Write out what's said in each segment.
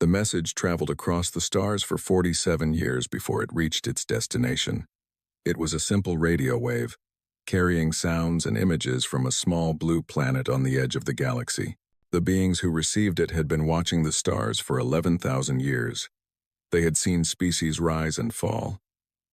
The message traveled across the stars for 47 years before it reached its destination. It was a simple radio wave, carrying sounds and images from a small blue planet on the edge of the galaxy. The beings who received it had been watching the stars for 11,000 years. They had seen species rise and fall.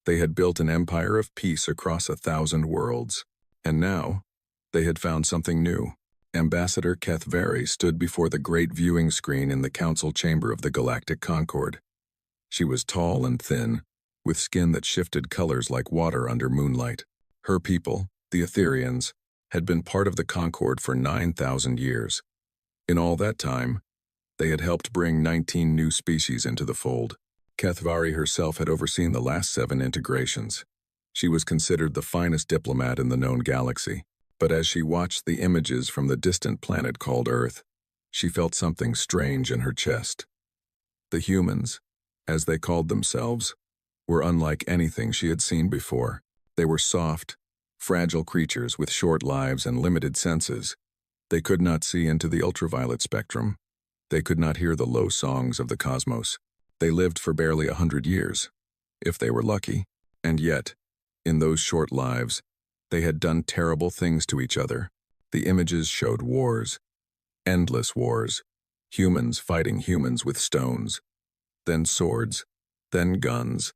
They had built an empire of peace across 1,000 worlds. And now, they had found something new. Ambassador HFY stood before the great viewing screen in the council chamber of the Galactic Concord. She was tall and thin, with skin that shifted colors like water under moonlight. Her people, the Etherians, had been part of the Concord for 9,000 years. In all that time, they had helped bring 19 new species into the fold. HFY herself had overseen the last 7 integrations. She was considered the finest diplomat in the known galaxy. But as she watched the images from the distant planet called Earth, she felt something strange in her chest. The humans, as they called themselves, were unlike anything she had seen before. They were soft, fragile creatures with short lives and limited senses. They could not see into the ultraviolet spectrum. They could not hear the low songs of the cosmos. They lived for barely 100 years, if they were lucky. And yet, in those short lives, they had done terrible things to each other. The images showed wars, endless wars, humans fighting humans with stones, then swords, then guns,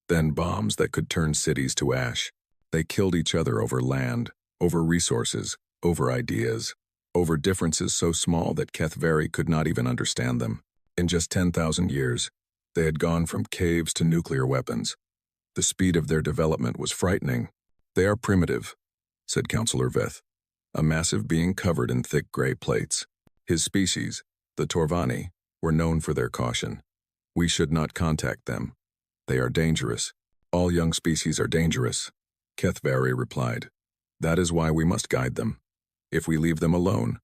then bombs that could turn cities to ash. They killed each other over land, over resources, over ideas, over differences so small that HFY could not even understand them. In just 10,000 years, they had gone from caves to nuclear weapons. The speed of their development was frightening. "They are primitive," said Counselor Veth, a massive being covered in thick gray plates. His species, the Torvani, were known for their caution. "We should not contact them. They are dangerous. All young species are dangerous," HFY replied. "That is why we must guide them. If we leave them alone,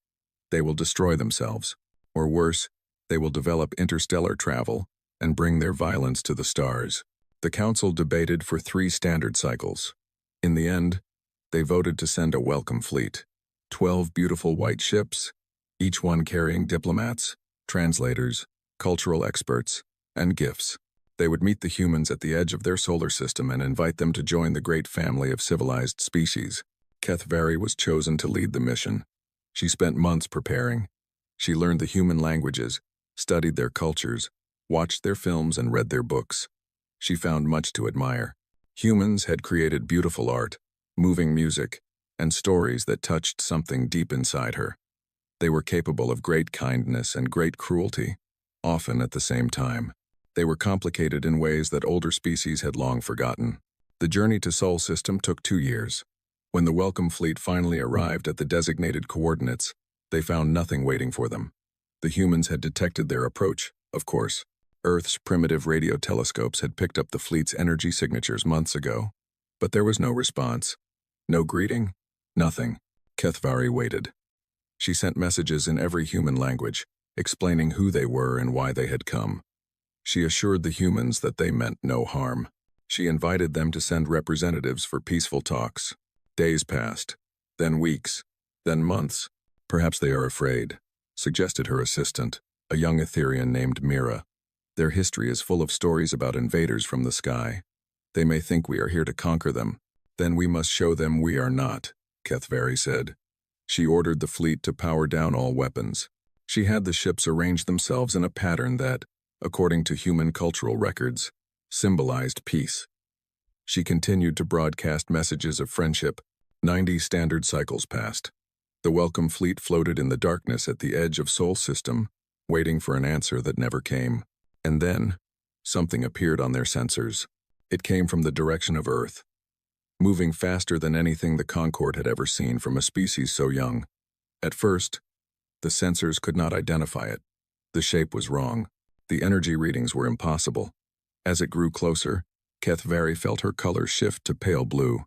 they will destroy themselves. Or worse, they will develop interstellar travel and bring their violence to the stars." The council debated for 3 standard cycles. In the end, they voted to send a welcome fleet. 12 beautiful white ships, each one carrying diplomats, translators, cultural experts, and gifts. They would meet the humans at the edge of their solar system and invite them to join the great family of civilized species. HFY was chosen to lead the mission. She spent months preparing. She learned the human languages, studied their cultures, watched their films, and read their books. She found much to admire. Humans had created beautiful art, moving music, and stories that touched something deep inside her. They were capable of great kindness and great cruelty, often at the same time. They were complicated in ways that older species had long forgotten. The journey to Sol System took 2 years. When the welcome fleet finally arrived at the designated coordinates, they found nothing waiting for them. The humans had detected their approach, of course. Earth's primitive radio telescopes had picked up the fleet's energy signatures months ago. But there was no response. No greeting. Nothing. HFY waited. She sent messages in every human language, explaining who they were and why they had come. She assured the humans that they meant no harm. She invited them to send representatives for peaceful talks. Days passed, then weeks, then months. "Perhaps they are afraid," suggested her assistant, a young Etherian named Mira. "Their history is full of stories about invaders from the sky. They may think we are here to conquer them. Then we must show them we are not," HFY said. She ordered the fleet to power down all weapons. She had the ships arrange themselves in a pattern that, according to human cultural records, symbolized peace. She continued to broadcast messages of friendship. 90 standard cycles passed. The welcome fleet floated in the darkness at the edge of Sol System, waiting for an answer that never came. And then, something appeared on their sensors. It came from the direction of Earth, moving faster than anything the Concord had ever seen from a species so young. At first, the sensors could not identify it. The shape was wrong. The energy readings were impossible. As it grew closer, HFY felt her color shift to pale blue,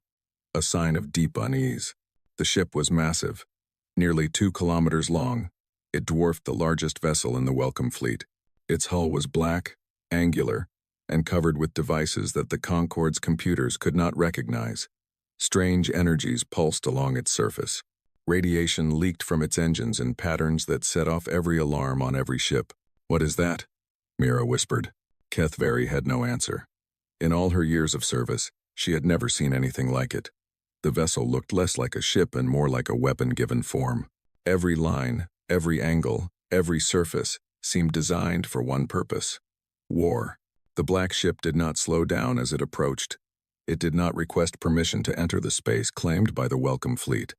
a sign of deep unease. The ship was massive, nearly 2 kilometers long. It dwarfed the largest vessel in the welcome fleet. Its hull was black, angular, and covered with devices that the Concord's computers could not recognize. Strange energies pulsed along its surface. Radiation leaked from its engines in patterns that set off every alarm on every ship. "What is that?" Mira whispered. Kethvari had no answer. In all her years of service, she had never seen anything like it. The vessel looked less like a ship and more like a weapon given form. Every line, every angle, every surface seemed designed for one purpose: war. The black ship did not slow down as it approached. It did not request permission to enter the space claimed by the welcome fleet.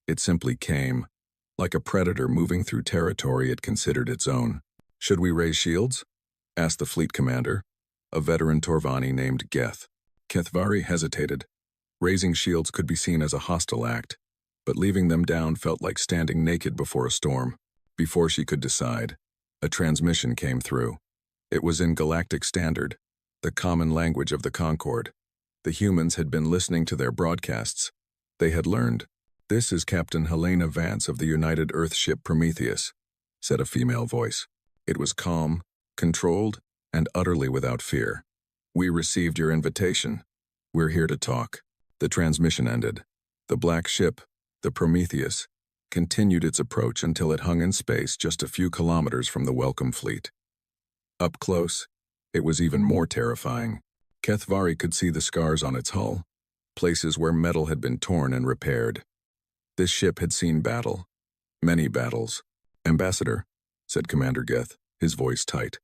It simply came, like a predator moving through territory it considered its own. "Should we raise shields?" asked the fleet commander, a veteran Torvani named Geth. Kethvari hesitated. Raising shields could be seen as a hostile act, but leaving them down felt like standing naked before a storm. Before she could decide, a transmission came through. It was in Galactic Standard, the common language of the Concord. The humans had been listening to their broadcasts. They had learned. "This is Captain Helena Vance of the United Earth ship Prometheus," said a female voice. It was calm, controlled, and utterly without fear. "We received your invitation. We're here to talk." The transmission ended. The black ship, the Prometheus, continued its approach until it hung in space just a few kilometers from the welcome fleet. Up close, it was even more terrifying. Kethvari could see the scars on its hull, places where metal had been torn and repaired. This ship had seen battle. Many battles. "Ambassador," said Commander Geth, his voice tight.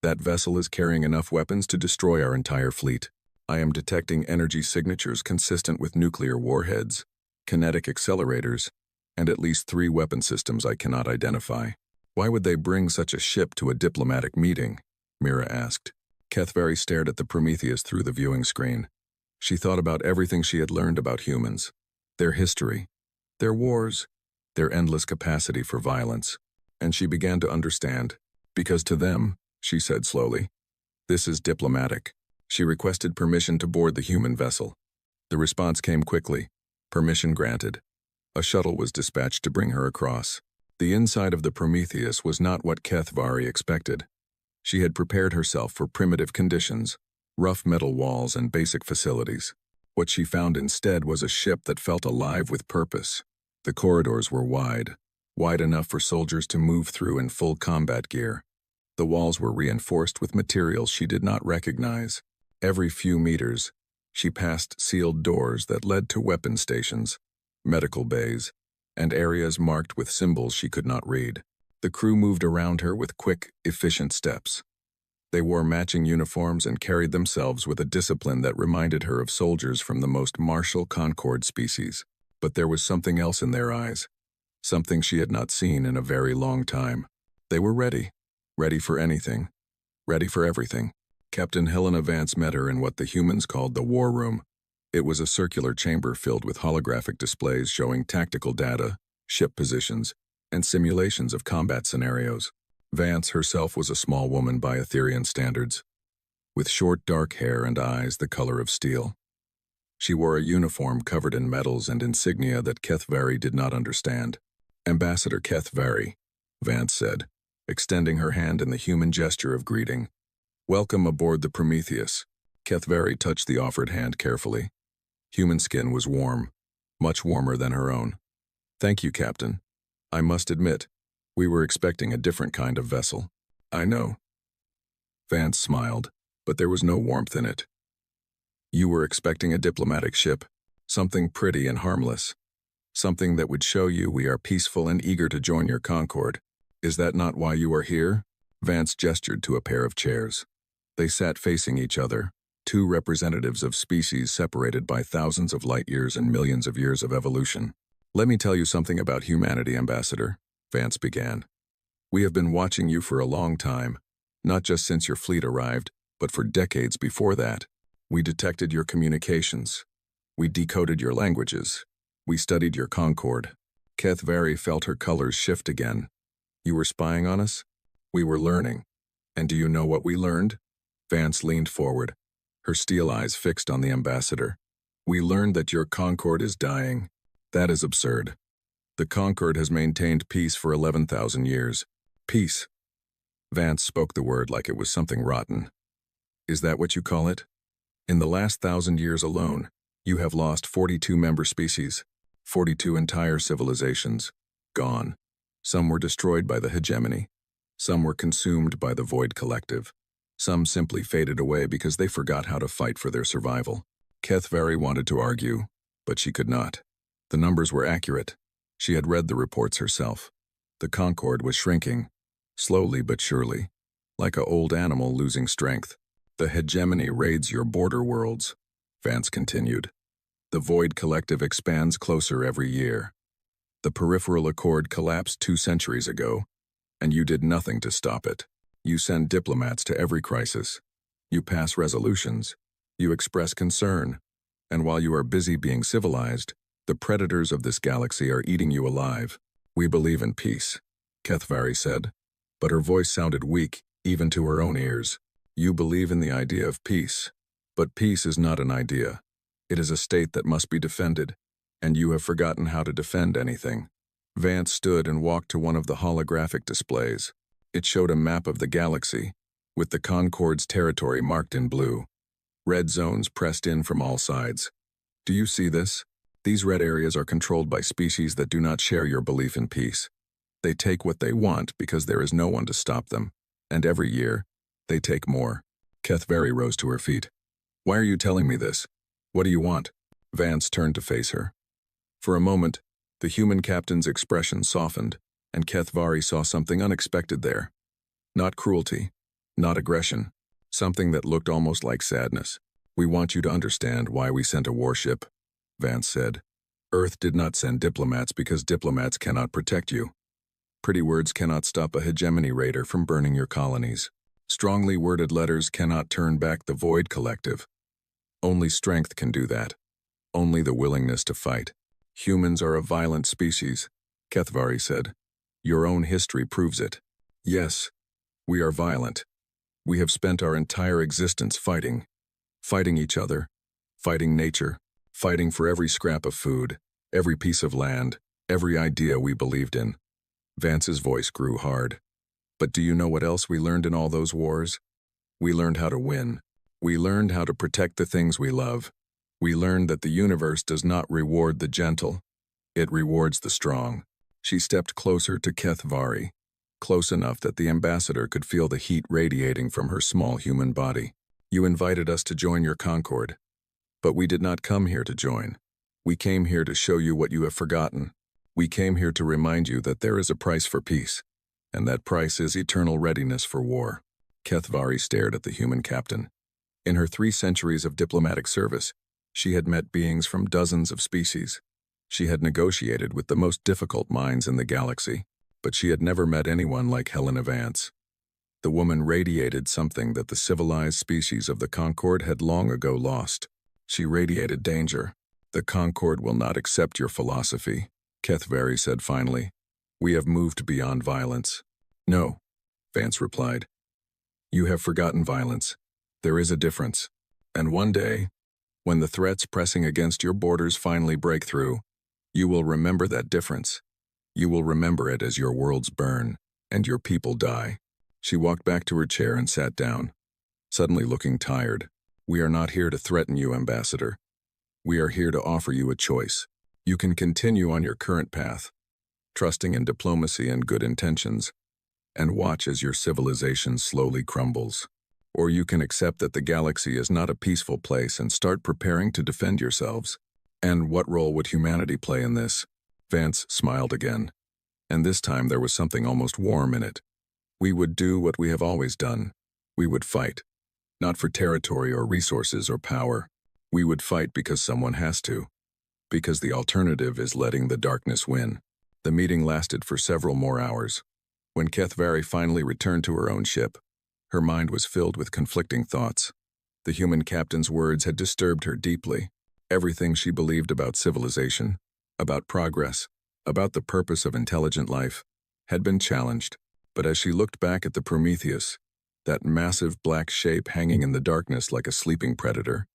"That vessel is carrying enough weapons to destroy our entire fleet. I am detecting energy signatures consistent with nuclear warheads, kinetic accelerators, and at least 3 weapon systems I cannot identify." "Why would they bring such a ship to a diplomatic meeting?" Mira asked. Kethvari stared at the Prometheus through the viewing screen. She thought about everything she had learned about humans, their history, their wars, their endless capacity for violence, and she began to understand. "Because to them," she said slowly, "this is diplomatic." She requested permission to board the human vessel. The response came quickly. Permission granted. A shuttle was dispatched to bring her across. The inside of the Prometheus was not what Kethvari expected. She had prepared herself for primitive conditions, rough metal walls and basic facilities. What she found instead was a ship that felt alive with purpose. The corridors were wide enough for soldiers to move through in full combat gear. The walls were reinforced with materials she did not recognize. Every few meters, she passed sealed doors that led to weapon stations, medical bays, and areas marked with symbols she could not read. The crew moved around her with quick, efficient steps. They wore matching uniforms and carried themselves with a discipline that reminded her of soldiers from the most martial Concord species. But there was something else in their eyes, something she had not seen in a very long time. They were ready for anything, ready for everything. Captain Helena Vance met her in what the humans called the War Room. It was a circular chamber filled with holographic displays showing tactical data, ship positions, and simulations of combat scenarios. Vance herself was a small woman by Etherian standards, with short dark hair and eyes the color of steel. She wore a uniform covered in medals and insignia that Kethvari did not understand. "Ambassador Kethvari," Vance said, extending her hand in the human gesture of greeting. "Welcome aboard the Prometheus." Kethvari touched the offered hand carefully. Human skin was warm, much warmer than her own. "Thank you, Captain. I must admit, we were expecting a different kind of vessel." "I know." Vance smiled, but there was no warmth in it. "You were expecting a diplomatic ship, something pretty and harmless, something that would show you we are peaceful and eager to join your Concord. Is that not why you are here?" Vance gestured to a pair of chairs. They sat facing each other, 2 representatives of species separated by thousands of light years and millions of years of evolution. "Let me tell you something about humanity, Ambassador," Vance began. "We have been watching you for a long time, not just since your fleet arrived, but for decades before that. We detected your communications. We decoded your languages. We studied your Concord." Kethvari felt her colors shift again. "You were spying on us? We were learning. And do you know what we learned?" Vance leaned forward, her steel eyes fixed on the ambassador. "We learned that your Concord is dying. That is absurd. The Concord has maintained peace for 11,000 years. Peace." Vance spoke the word like it was something rotten. "Is that what you call it? In the last 1,000 years alone, you have lost 42 member species, 42 entire civilizations. Gone. Some were destroyed by the hegemony. Some were consumed by the Void Collective. Some simply faded away because they forgot how to fight for their survival. Kethvari wanted to argue, but she could not. The numbers were accurate. She had read the reports herself. The Concord was shrinking, slowly but surely, like an old animal losing strength. The hegemony raids your border worlds, Vance continued. The Void Collective expands closer every year. The Peripheral Accord collapsed 2 centuries ago, and you did nothing to stop it. You send diplomats to every crisis. You pass resolutions. You express concern. And while you are busy being civilized, the predators of this galaxy are eating you alive. We believe in peace, Kethvari said, but her voice sounded weak, even to her own ears. You believe in the idea of peace, but peace is not an idea. It is a state that must be defended, and you have forgotten how to defend anything. Vance stood and walked to one of the holographic displays. It showed a map of the galaxy, with the Concord's territory marked in blue. Red zones pressed in from all sides. Do you see this? These red areas are controlled by species that do not share your belief in peace. They take what they want because there is no one to stop them, and every year, they take more. Kethvari rose to her feet. Why are you telling me this? What do you want? Vance turned to face her. For a moment, the human captain's expression softened, and Kethvari saw something unexpected there. Not cruelty, not aggression, something that looked almost like sadness. We want you to understand why we sent a warship, Vance said. Earth did not send diplomats because diplomats cannot protect you. Pretty words cannot stop a hegemony raider from burning your colonies. Strongly worded letters cannot turn back the Void Collective. Only strength can do that. Only the willingness to fight. Humans are a violent species, Kethvari said. Your own history proves it. Yes, we are violent. We have spent our entire existence fighting. Fighting each other. Fighting nature. Fighting for every scrap of food, every piece of land, every idea we believed in. Vance's voice grew hard. But do you know what else we learned in all those wars? We learned how to win. We learned how to protect the things we love. We learned that the universe does not reward the gentle. It rewards the strong. She stepped closer to Kethvari, close enough that the ambassador could feel the heat radiating from her small human body. You invited us to join your Concord. But we did not come here to join. We came here to show you what you have forgotten. We came here to remind you that there is a price for peace, and that price is eternal readiness for war. Kethvari stared at the human captain. In her 3 centuries of diplomatic service, she had met beings from dozens of species. She had negotiated with the most difficult minds in the galaxy, but she had never met anyone like Helena Vance. The woman radiated something that the civilized species of the Concord had long ago lost. She radiated danger. The Concord will not accept your philosophy, Kethvari said finally. We have moved beyond violence. No, Vance replied. You have forgotten violence. There is a difference. And one day, when the threats pressing against your borders finally break through, you will remember that difference. You will remember it as your worlds burn and your people die. She walked back to her chair and sat down, suddenly looking tired. We are not here to threaten you, Ambassador. We are here to offer you a choice. You can continue on your current path, trusting in diplomacy and good intentions, and watch as your civilization slowly crumbles. Or you can accept that the galaxy is not a peaceful place and start preparing to defend yourselves. And what role would humanity play in this? Vance smiled again, and this time there was something almost warm in it. We would do what we have always done. We would fight. Not for territory or resources or power. We would fight because someone has to. Because the alternative is letting the darkness win. The meeting lasted for several more hours. When Kethvari finally returned to her own ship, her mind was filled with conflicting thoughts. The human captain's words had disturbed her deeply. Everything she believed about civilization, about progress, about the purpose of intelligent life, had been challenged. But as she looked back at the Prometheus, that massive black shape hanging in the darkness like a sleeping predator,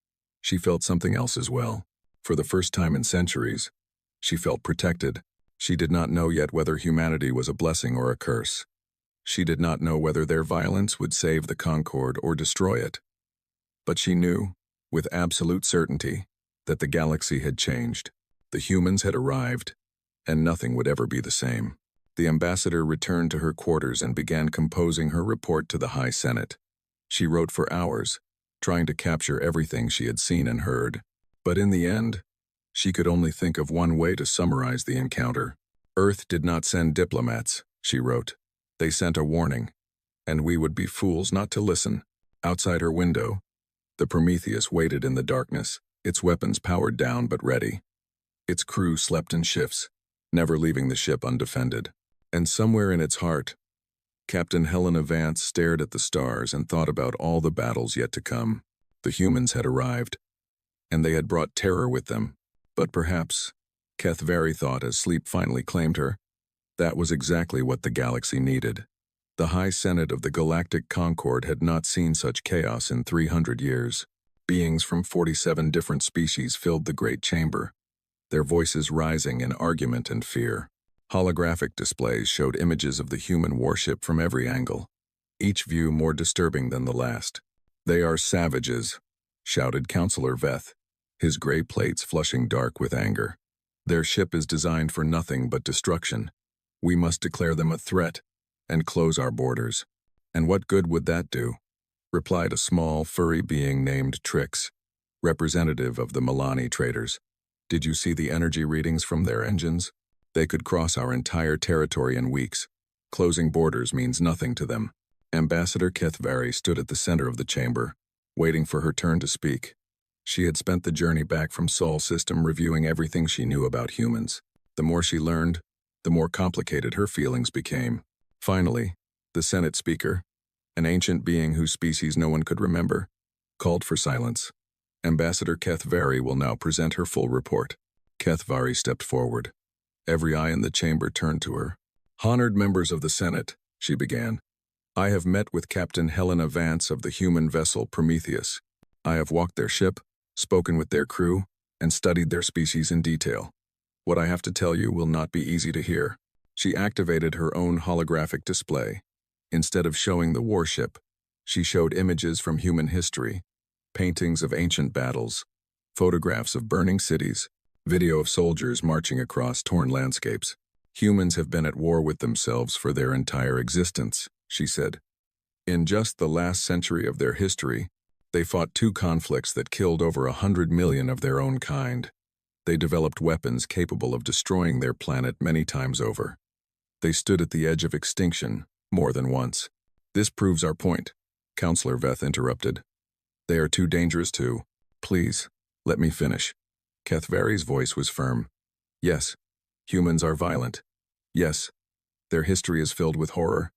she felt something else as well. For the first time in centuries, she felt protected. She did not know yet whether humanity was a blessing or a curse. She did not know whether their violence would save the Concord or destroy it. But she knew, with absolute certainty, that the galaxy had changed. The humans had arrived, and nothing would ever be the same. The ambassador returned to her quarters and began composing her report to the High Senate. She wrote for hours, trying to capture everything she had seen and heard. But in the end, she could only think of one way to summarize the encounter. Earth did not send diplomats, she wrote. They sent a warning, and we would be fools not to listen. Outside her window, the Prometheus waited in the darkness, its weapons powered down but ready. Its crew slept in shifts, never leaving the ship undefended. And somewhere in its heart, Captain Helena Vance stared at the stars and thought about all the battles yet to come. The humans had arrived, and they had brought terror with them. But perhaps, Kethvari thought as sleep finally claimed her, that was exactly what the galaxy needed. The High Senate of the Galactic Concord had not seen such chaos in 300 years. Beings from 47 different species filled the great chamber, their voices rising in argument and fear. Holographic displays showed images of the human warship from every angle, each view more disturbing than the last. "They are savages," shouted Counselor Veth, his gray plates flushing dark with anger. "Their ship is designed for nothing but destruction. We must declare them a threat and close our borders." "And what good would that do?" replied a small, furry being named Trix, representative of the Milani traders. "Did you see the energy readings from their engines? They could cross our entire territory in weeks. Closing borders means nothing to them." Ambassador Kethvari stood at the center of the chamber, waiting for her turn to speak. She had spent the journey back from Sol System reviewing everything she knew about humans. The more she learned, the more complicated her feelings became. Finally, the Senate speaker, an ancient being whose species no one could remember, called for silence. Ambassador Kethvari will now present her full report. Kethvari stepped forward. Every eye in the chamber turned to her. "Honored members of the Senate," she began, "I have met with Captain Helena Vance of the human vessel Prometheus. I have walked their ship, spoken with their crew, and studied their species in detail. What I have to tell you will not be easy to hear." She activated her own holographic display. Instead of showing the warship, she showed images from human history, paintings of ancient battles, photographs of burning cities, video of soldiers marching across torn landscapes. "Humans have been at war with themselves for their entire existence," she said. "In just the last century of their history, they fought 2 conflicts that killed over 100 million of their own kind. They developed weapons capable of destroying their planet many times over. They stood at the edge of extinction more than once." "This proves our point," Counselor Veth interrupted. "They are too dangerous to. Please, let me finish." Kethvari's voice was firm. "Yes, humans are violent. Yes, their history is filled with horror.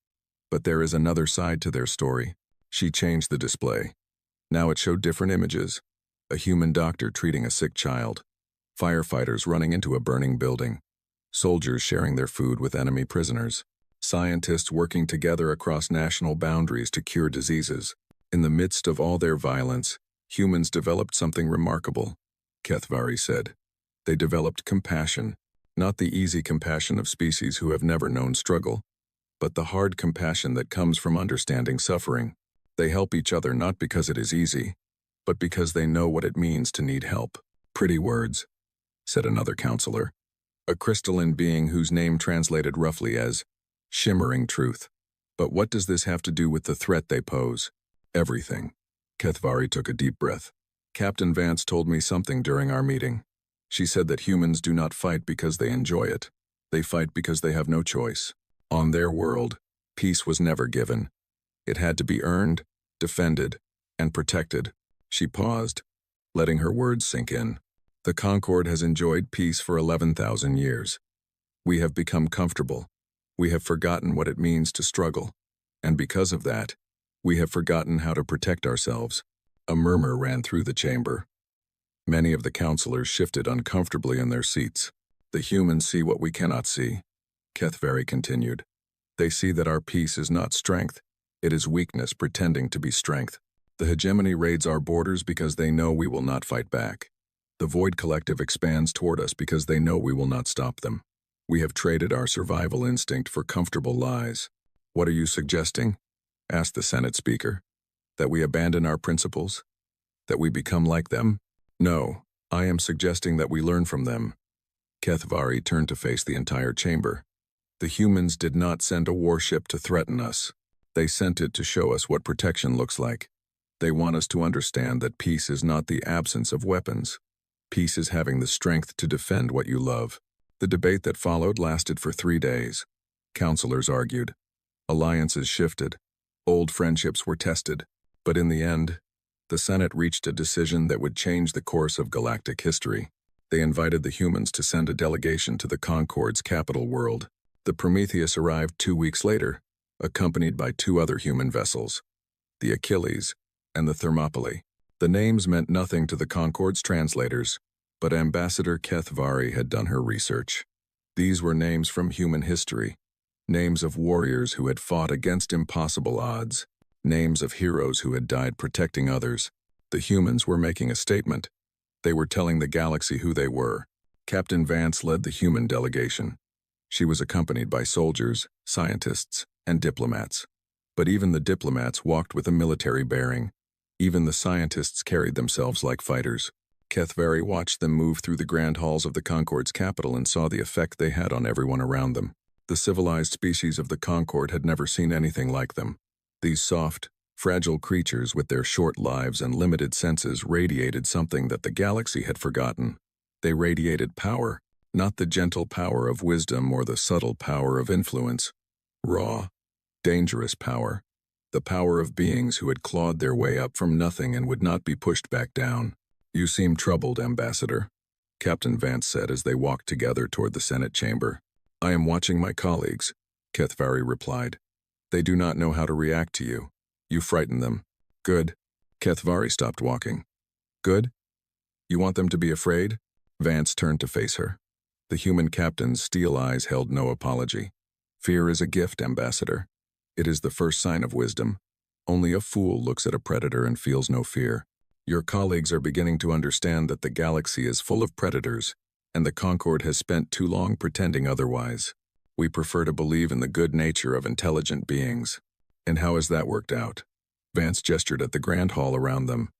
But there is another side to their story." She changed the display. Now it showed different images. A human doctor treating a sick child, firefighters running into a burning building, soldiers sharing their food with enemy prisoners, scientists working together across national boundaries to cure diseases. In the midst of all their violence, humans developed something remarkable, Kethvari said. They developed compassion, not the easy compassion of species who have never known struggle, but the hard compassion that comes from understanding suffering. They help each other not because it is easy, but because they know what it means to need help. "Pretty words," said another counselor, a crystalline being whose name translated roughly as shimmering truth. "But what does this have to do with the threat they pose?" "Everything." Kethvari took a deep breath. "Captain Vance told me something during our meeting. She said that humans do not fight because they enjoy it. They fight because they have no choice. On their world, peace was never given. It had to be earned, defended, and protected." She paused, letting her words sink in. "The Concord has enjoyed peace for 11,000 years. We have become comfortable. We have forgotten what it means to struggle. And because of that, we have forgotten how to protect ourselves." A murmur ran through the chamber. Many of the counselors shifted uncomfortably in their seats. "The humans see what we cannot see," Kethvari continued. "They see that our peace is not strength. It is weakness pretending to be strength. The hegemony raids our borders because they know we will not fight back. The Void Collective expands toward us because they know we will not stop them. We have traded our survival instinct for comfortable lies." "What are you suggesting?" asked the Senate speaker. "That we abandon our principles? That we become like them?" "No, I am suggesting that we learn from them." Kethvari turned to face the entire chamber. The humans did not send a warship to threaten us. They sent it to show us what protection looks like. They want us to understand that peace is not the absence of weapons. Peace is having the strength to defend what you love. The debate that followed lasted for 3 days. Counselors argued. Alliances shifted. Old friendships were tested. But in the end, the Senate reached a decision that would change the course of galactic history. They invited the humans to send a delegation to the Concorde's capital world. The Prometheus arrived 2 weeks later, accompanied by 2 other human vessels, the Achilles and the Thermopylae. The names meant nothing to the Concorde's translators, but Ambassador Kethvari had done her research. These were names from human history, names of warriors who had fought against impossible odds, names of heroes who had died protecting others. The humans were making a statement. They were telling the galaxy who they were. Captain Vance led the human delegation. She was accompanied by soldiers, scientists, and diplomats. But even the diplomats walked with a military bearing. Even the scientists carried themselves like fighters. Kethvari watched them move through the grand halls of the Concorde's capital and saw the effect they had on everyone around them. The civilized species of the Concorde had never seen anything like them. These soft, fragile creatures with their short lives and limited senses radiated something that the galaxy had forgotten. They radiated power, not the gentle power of wisdom or the subtle power of influence. Raw, dangerous power. The power of beings who had clawed their way up from nothing and would not be pushed back down. "You seem troubled, Ambassador," Captain Vance said as they walked together toward the Senate chamber. "I am watching my colleagues," Kethvari replied. "They do not know how to react to you. You frighten them." "Good." Kethvari stopped walking. "Good? You want them to be afraid?" Vance turned to face her. The human captain's steel eyes held no apology. "Fear is a gift, Ambassador. It is the first sign of wisdom. Only a fool looks at a predator and feels no fear. Your colleagues are beginning to understand that the galaxy is full of predators, and the Concorde has spent too long pretending otherwise. We prefer to believe in the good nature of intelligent beings." "And how has that worked out?" Vance gestured at the grand hall around them.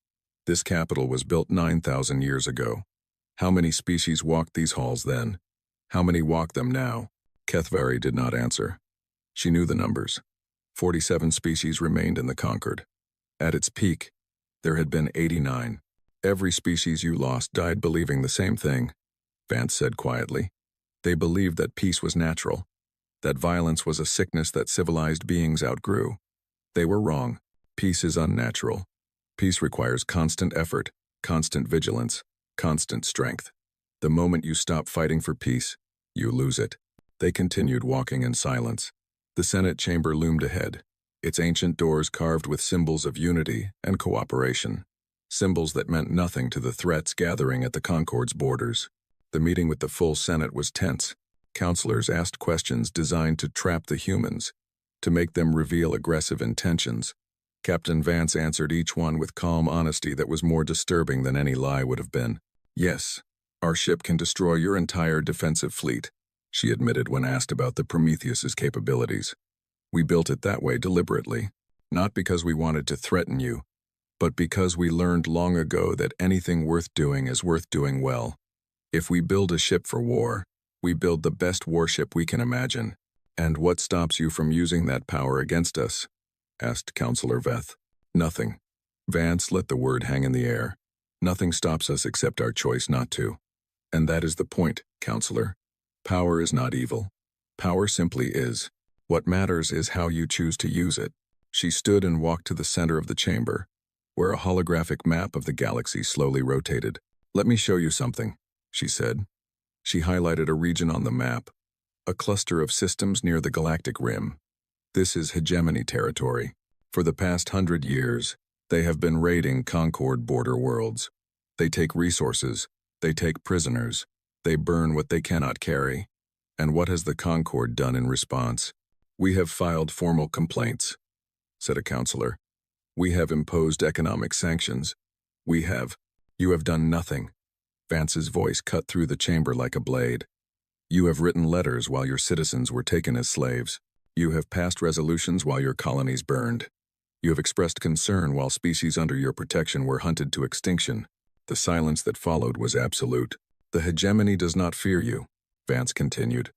"This capital was built 9,000 years ago. How many species walked these halls then? How many walk them now?" Kethvari did not answer. She knew the numbers. 47 species remained in the Concorde. At its peak, there had been 89. "Every species you lost died believing the same thing," Vance said quietly. "They believed that peace was natural, that violence was a sickness that civilized beings outgrew. They were wrong. Peace is unnatural. Peace requires constant effort, constant vigilance, constant strength. The moment you stop fighting for peace, you lose it." They continued walking in silence. The Senate chamber loomed ahead, its ancient doors carved with symbols of unity and cooperation, symbols that meant nothing to the threats gathering at the Concorde's borders. The meeting with the full Senate was tense. Counselors asked questions designed to trap the humans, to make them reveal aggressive intentions. Captain Vance answered each one with calm honesty that was more disturbing than any lie would have been. "Yes, our ship can destroy your entire defensive fleet," she admitted when asked about the Prometheus's capabilities. "We built it that way deliberately, not because we wanted to threaten you, but because we learned long ago that anything worth doing is worth doing well. If we build a ship for war, we build the best warship we can imagine. And what stops you from using that power against us?" asked Counselor Veth. "Nothing." Vance let the word hang in the air. "Nothing stops us except our choice not to. And that is the point, Counselor. Power is not evil. Power simply is. What matters is how you choose to use it." She stood and walked to the center of the chamber, where a holographic map of the galaxy slowly rotated. "Let me show you something," she said. She highlighted a region on the map, a cluster of systems near the galactic rim. "This is hegemony territory. For the past 100 years, they have been raiding Concorde border worlds. They take resources, they take prisoners, they burn what they cannot carry. And what has the Concorde done in response?" "We have filed formal complaints," said a counselor. "We have imposed economic sanctions. We have—" "You have done nothing." Vance's voice cut through the chamber like a blade. "You have written letters while your citizens were taken as slaves. You have passed resolutions while your colonies burned. You have expressed concern while species under your protection were hunted to extinction. The silence that followed was absolute. The hegemony does not fear you," Vance continued.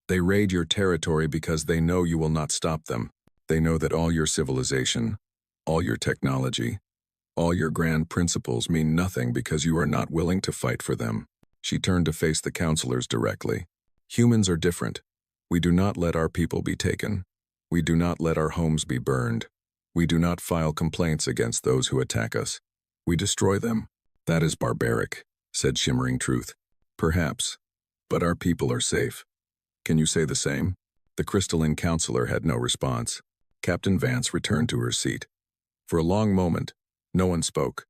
They raid your territory because they know you will not stop them. They know that all your civilization, all your technology, all your grand principles mean nothing because you are not willing to fight for them. She turned to face the counselors directly. Humans are different. We do not let our people be taken. We do not let our homes be burned. We do not file complaints against those who attack us. We destroy them. That is barbaric, said Shimmering Truth. Perhaps, but our people are safe. Can you say the same? The crystalline counselor had no response. Captain Vance returned to her seat. For a long moment, no one spoke.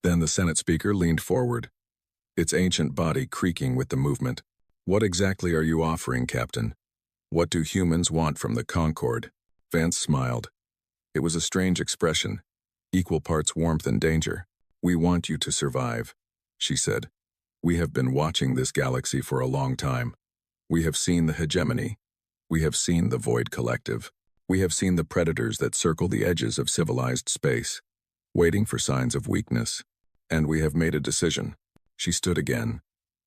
Then the Senate speaker leaned forward, its ancient body creaking with the movement. What exactly are you offering, Captain? What do humans want from the Concord? Vance smiled. It was a strange expression, equal parts warmth and danger. We want you to survive, she said. We have been watching this galaxy for a long time. We have seen the hegemony. We have seen the Void Collective. We have seen the predators that circle the edges of civilized space, waiting for signs of weakness. And we have made a decision. She stood again,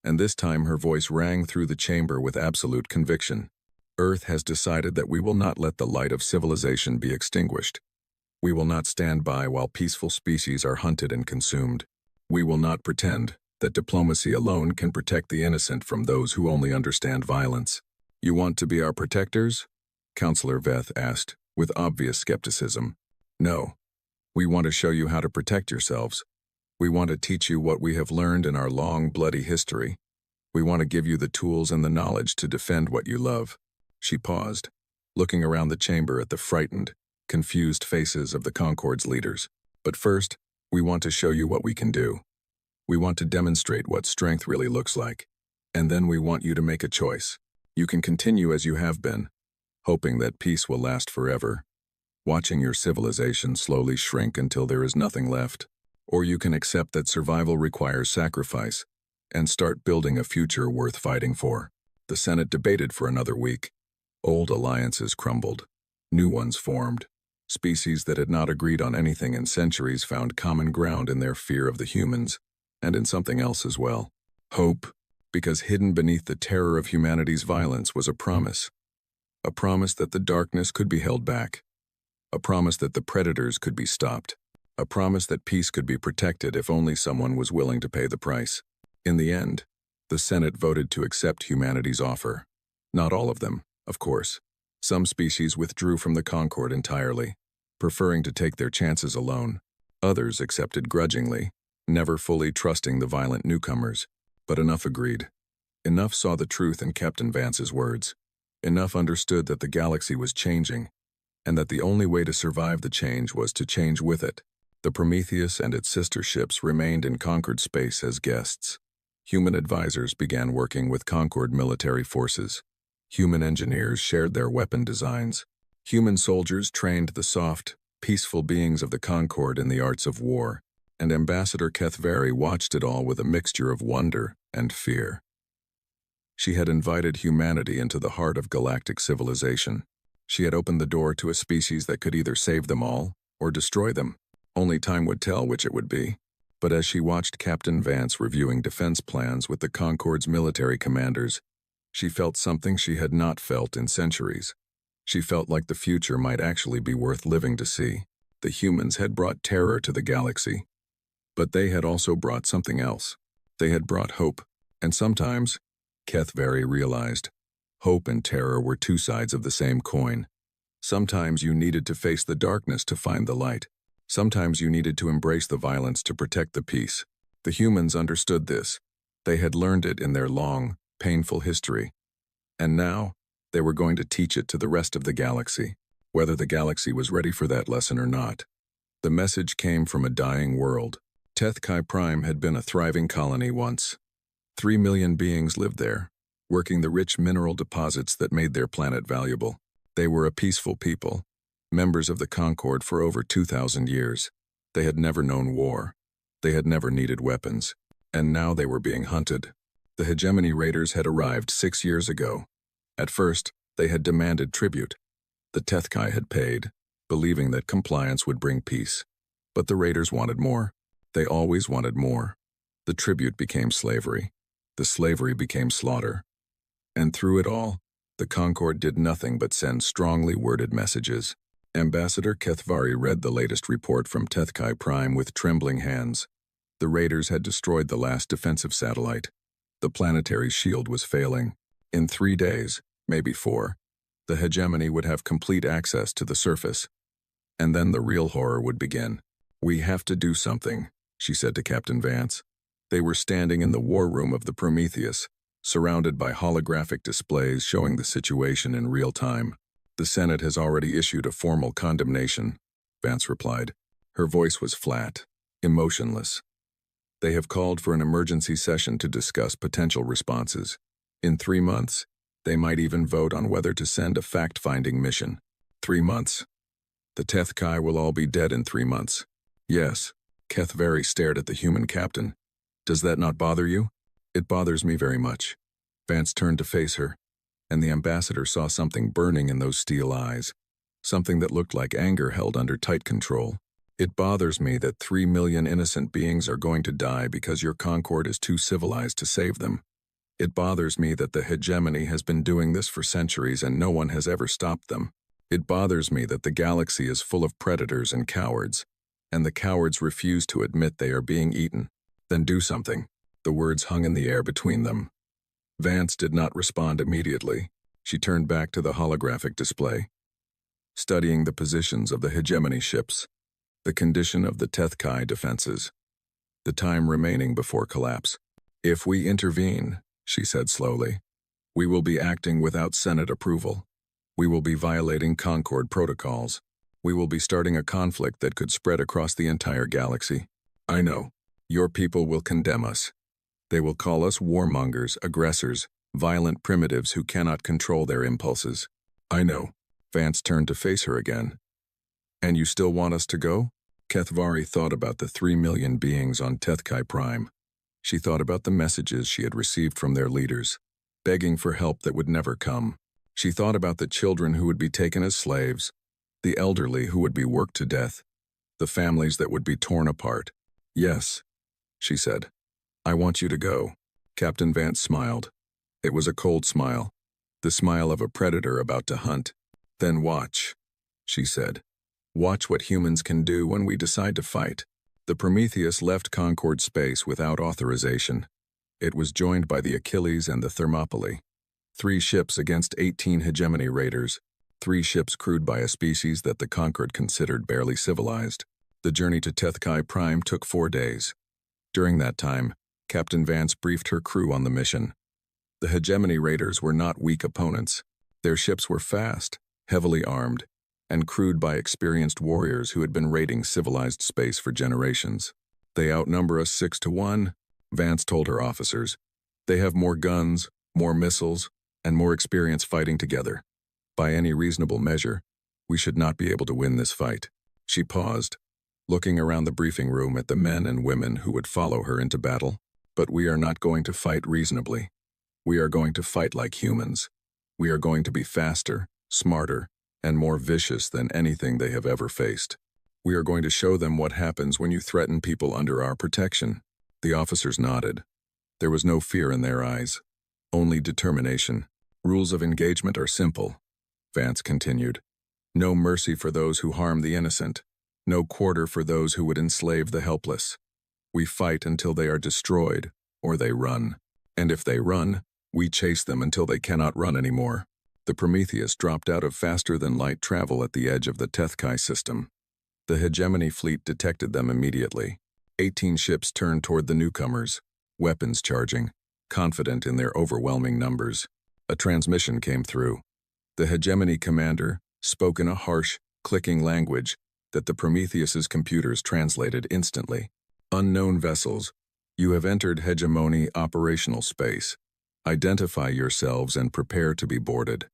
and this time her voice rang through the chamber with absolute conviction. Earth has decided that we will not let the light of civilization be extinguished. We will not stand by while peaceful species are hunted and consumed. We will not pretend that diplomacy alone can protect the innocent from those who only understand violence. You want to be our protectors? Counselor Veth asked, with obvious skepticism. No. We want to show you how to protect yourselves. We want to teach you what we have learned in our long, bloody history. We want to give you the tools and the knowledge to defend what you love. She paused, looking around the chamber at the frightened, confused faces of the Concord's leaders. But first, we want to show you what we can do. We want to demonstrate what strength really looks like. And then we want you to make a choice. You can continue as you have been, hoping that peace will last forever, watching your civilization slowly shrink until there is nothing left. Or you can accept that survival requires sacrifice and start building a future worth fighting for. The Senate debated for another week. Old alliances crumbled. New ones formed. Species that had not agreed on anything in centuries found common ground in their fear of the humans, and in something else as well. Hope, because hidden beneath the terror of humanity's violence was a promise. A promise that the darkness could be held back. A promise that the predators could be stopped. A promise that peace could be protected if only someone was willing to pay the price. In the end, the Senate voted to accept humanity's offer. Not all of them, of course. Some species withdrew from the Concord entirely, preferring to take their chances alone. Others accepted grudgingly, never fully trusting the violent newcomers. But enough agreed. Enough saw the truth in Captain Vance's words. Enough understood that the galaxy was changing, and that the only way to survive the change was to change with it. The Prometheus and its sister ships remained in Concord space as guests. Human advisors began working with Concord military forces. Human engineers shared their weapon designs. Human soldiers trained the soft, peaceful beings of the Concord in the arts of war, and Ambassador Kethvari watched it all with a mixture of wonder and fear. She had invited humanity into the heart of galactic civilization. She had opened the door to a species that could either save them all or destroy them. Only time would tell which it would be. But as she watched Captain Vance reviewing defense plans with the Concord's military commanders, she felt something she had not felt in centuries. She felt like the future might actually be worth living to see. The humans had brought terror to the galaxy. But they had also brought something else. They had brought hope. And sometimes, Kethvari realized, hope and terror were two sides of the same coin. Sometimes you needed to face the darkness to find the light. Sometimes you needed to embrace the violence to protect the peace. The humans understood this. They had learned it in their long, painful history. And now, they were going to teach it to the rest of the galaxy, whether the galaxy was ready for that lesson or not. The message came from a dying world. Teth Kai Prime had been a thriving colony once. 3 million beings lived there, working the rich mineral deposits that made their planet valuable. They were a peaceful people, members of the Concord for over 2,000 years. They had never known war. They had never needed weapons. And now they were being hunted. The hegemony raiders had arrived 6 years ago. At first, they had demanded tribute. The Tethkai had paid, believing that compliance would bring peace. But the raiders wanted more. They always wanted more. The tribute became slavery. The slavery became slaughter. And through it all, The Concorde did nothing but send strongly worded messages. Ambassador Kethvari read the latest report from Tethkai Prime with trembling hands. The raiders had destroyed the last defensive satellite. The planetary shield was failing. In 3 days, maybe 4, the hegemony would have complete access to the surface. And then the real horror would begin. "We have to do something," she said to Captain Vance. They were standing in the war room of the Prometheus, surrounded by holographic displays showing the situation in real time. "The Senate has already issued a formal condemnation," Vance replied. Her voice was flat, emotionless. "They have called for an emergency session to discuss potential responses. In 3 months, they might even vote on whether to send a fact-finding mission. 3 months. The Tethkai will all be dead in 3 months. Yes, Kethvari stared at the human captain. "Does that not bother you?" "It bothers me very much." Vance turned to face her, and the ambassador saw something burning in those steel eyes, something that looked like anger held under tight control. "It bothers me that 3 million innocent beings are going to die because your Concorde is too civilized to save them. It bothers me that the hegemony has been doing this for centuries and no one has ever stopped them. It bothers me that the galaxy is full of predators and cowards, and the cowards refuse to admit they are being eaten. Then do something." The words hung in the air between them. Vance did not respond immediately. She turned back to the holographic display, studying the positions of the hegemony ships, the condition of the Tethkai defenses, the time remaining before collapse. "If we intervene," she said slowly, "we will be acting without Senate approval. We will be violating Concorde protocols. We will be starting a conflict that could spread across the entire galaxy. I know. Your people will condemn us. They will call us warmongers, aggressors, violent primitives who cannot control their impulses. I know." Vance turned to face her again. "And you still want us to go?" Kethvari thought about the 3 million beings on Tethkai Prime. She thought about the messages she had received from their leaders, begging for help that would never come. She thought about the children who would be taken as slaves, the elderly who would be worked to death, the families that would be torn apart. "Yes," she said. "I want you to go." Captain Vance smiled. It was a cold smile, the smile of a predator about to hunt. "Then watch," she said. "Watch what humans can do when we decide to fight." The Prometheus left Concorde space without authorization. It was joined by the Achilles and the Thermopylae. 3 ships against 18 hegemony raiders, 3 ships crewed by a species that the Concorde considered barely civilized. The journey to Tethkai Prime took 4 days. During that time, Captain Vance briefed her crew on the mission. The hegemony raiders were not weak opponents. Their ships were fast, heavily armed, and crewed by experienced warriors who had been raiding civilized space for generations. "They outnumber us 6 to 1, Vance told her officers. "They have more guns, more missiles, and more experience fighting together. By any reasonable measure, we should not be able to win this fight." She paused, looking around the briefing room at the men and women who would follow her into battle. "But we are not going to fight reasonably. We are going to fight like humans. We are going to be faster, smarter, and more vicious than anything they have ever faced. We are going to show them what happens when you threaten people under our protection." The officers nodded. There was no fear in their eyes, only determination. "Rules of engagement are simple," Vance continued. "No mercy for those who harm the innocent. No quarter for those who would enslave the helpless. We fight until they are destroyed, or they run. And if they run, we chase them until they cannot run anymore." The Prometheus dropped out of faster-than-light travel at the edge of the Tethkai system. The hegemony fleet detected them immediately. 18 ships turned toward the newcomers, weapons charging, confident in their overwhelming numbers. A transmission came through. The hegemony commander spoke in a harsh, clicking language that the Prometheus's computers translated instantly. "Unknown vessels, you have entered hegemony operational space. Identify yourselves and prepare to be boarded.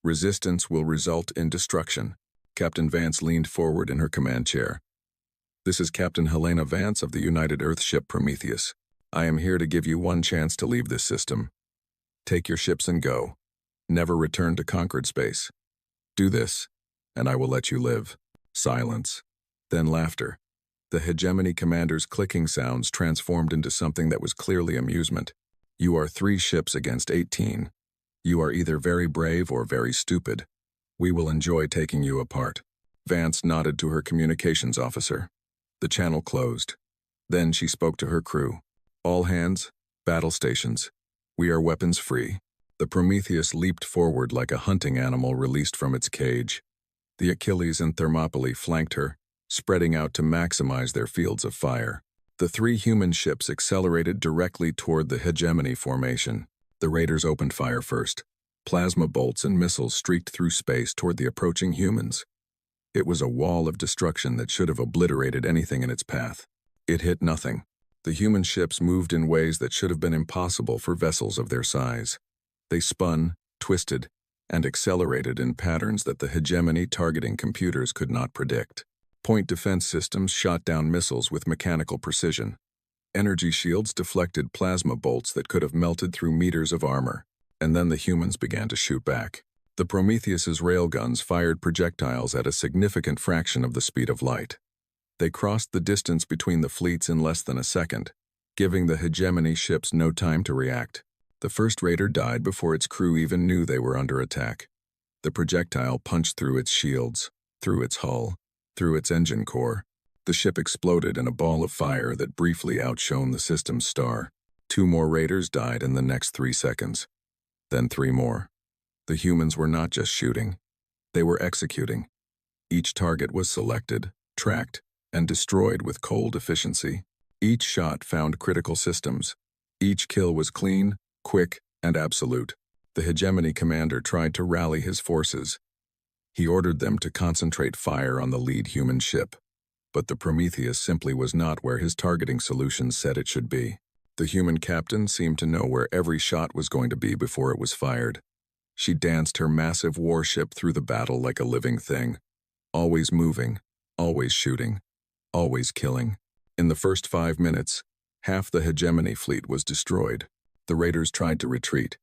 Resistance will result in destruction." Captain Vance leaned forward in her command chair. "This is Captain Helena Vance of the United Earth ship Prometheus. I am here to give you one chance to leave this system. Take your ships and go. Never return to conquered space. Do this, and I will let you live." Silence. Then laughter. The hegemony commander's clicking sounds transformed into something that was clearly amusement. "You are 3 ships against 18. You are either very brave or very stupid. We will enjoy taking you apart." Vance nodded to her communications officer. The channel closed. Then she spoke to her crew. "All hands, battle stations. We are weapons free." The Prometheus leaped forward like a hunting animal released from its cage. The Achilles and Thermopylae flanked her, spreading out to maximize their fields of fire. The three human ships accelerated directly toward the hegemony formation. The raiders opened fire first. Plasma bolts and missiles streaked through space toward the approaching humans. It was a wall of destruction that should have obliterated anything in its path. It hit nothing. The human ships moved in ways that should have been impossible for vessels of their size. They spun, twisted, and accelerated in patterns that the hegemony targeting computers could not predict. Point defense systems shot down missiles with mechanical precision. Energy shields deflected plasma bolts that could have melted through meters of armor. And then the humans began to shoot back. The Prometheus's railguns fired projectiles at a significant fraction of the speed of light. They crossed the distance between the fleets in less than a second, giving the hegemony ships no time to react. The first raider died before its crew even knew they were under attack. The projectile punched through its shields, through its hull, through its engine core. The ship exploded in a ball of fire that briefly outshone the system's star. 2 more raiders died in the next 3 seconds. Then 3 more. The humans were not just shooting. They were executing. Each target was selected, tracked, and destroyed with cold efficiency. Each shot found critical systems. Each kill was clean, quick, and absolute. The hegemony commander tried to rally his forces. He ordered them to concentrate fire on the lead human ship. But the Prometheus simply was not where his targeting solutions said it should be. The human captain seemed to know where every shot was going to be before it was fired. She danced her massive warship through the battle like a living thing. Always moving, always shooting, always killing. In the first 5 minutes, half the hegemony fleet was destroyed. The raiders tried to retreat.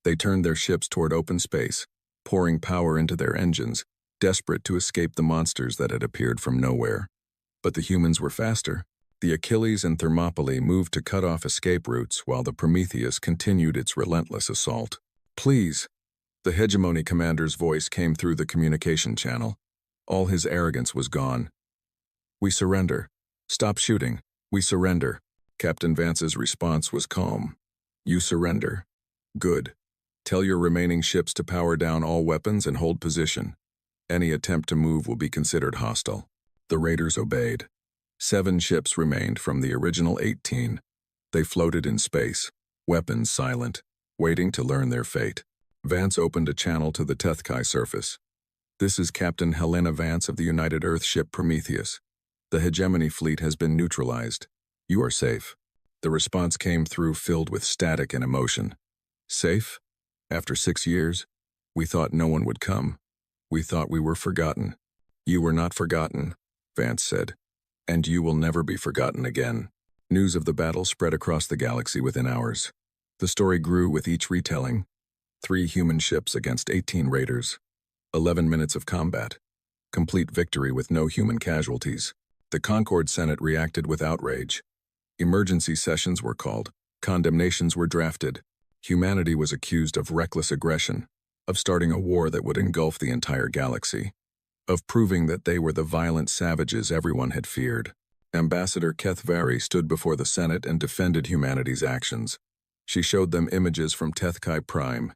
They turned their ships toward open space, pouring power into their engines, desperate to escape the monsters that had appeared from nowhere. But the humans were faster. The Achilles and Thermopylae moved to cut off escape routes while the Prometheus continued its relentless assault. "Please." The hegemony commander's voice came through the communication channel. All his arrogance was gone. "We surrender. Stop shooting. We surrender." Captain Vance's response was calm. "You surrender. Good. Tell your remaining ships to power down all weapons and hold position. Any attempt to move will be considered hostile." The raiders obeyed. 7 ships remained from the original 18. They floated in space, weapons silent, waiting to learn their fate. Vance opened a channel to the Tethkai surface. "This is Captain Helena Vance of the United Earth ship Prometheus. The hegemony fleet has been neutralized. You are safe." The response came through filled with static and emotion. "Safe? After 6 years? We thought no one would come. We thought we were forgotten." "You were not forgotten," Vance said. "And you will never be forgotten again." News of the battle spread across the galaxy within hours. The story grew with each retelling. 3 human ships against 18 raiders. 11 minutes of combat. Complete victory with no human casualties. The Concord Senate reacted with outrage. Emergency sessions were called. Condemnations were drafted. Humanity was accused of reckless aggression, of starting a war that would engulf the entire galaxy, of proving that they were the violent savages everyone had feared. Ambassador Kethvari stood before the Senate and defended humanity's actions. She showed them images from Tethkai Prime,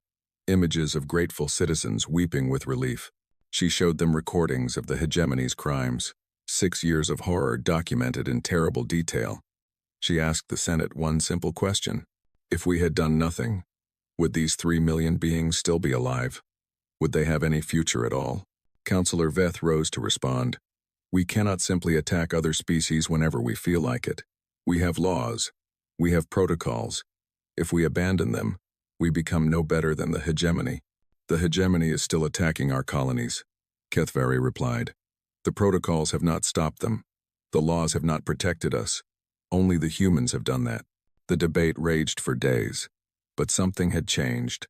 images of grateful citizens weeping with relief. She showed them recordings of the hegemony's crimes, 6 years of horror documented in terrible detail. She asked the Senate one simple question. If we had done nothing, would these 3 million beings still be alive? Would they have any future at all? Councillor Veth rose to respond. "We cannot simply attack other species whenever we feel like it. We have laws. We have protocols. If we abandon them, we become no better than the hegemony." "The hegemony is still attacking our colonies," Kethvari replied. "The protocols have not stopped them. The laws have not protected us. Only the humans have done that." The debate raged for days. But something had changed.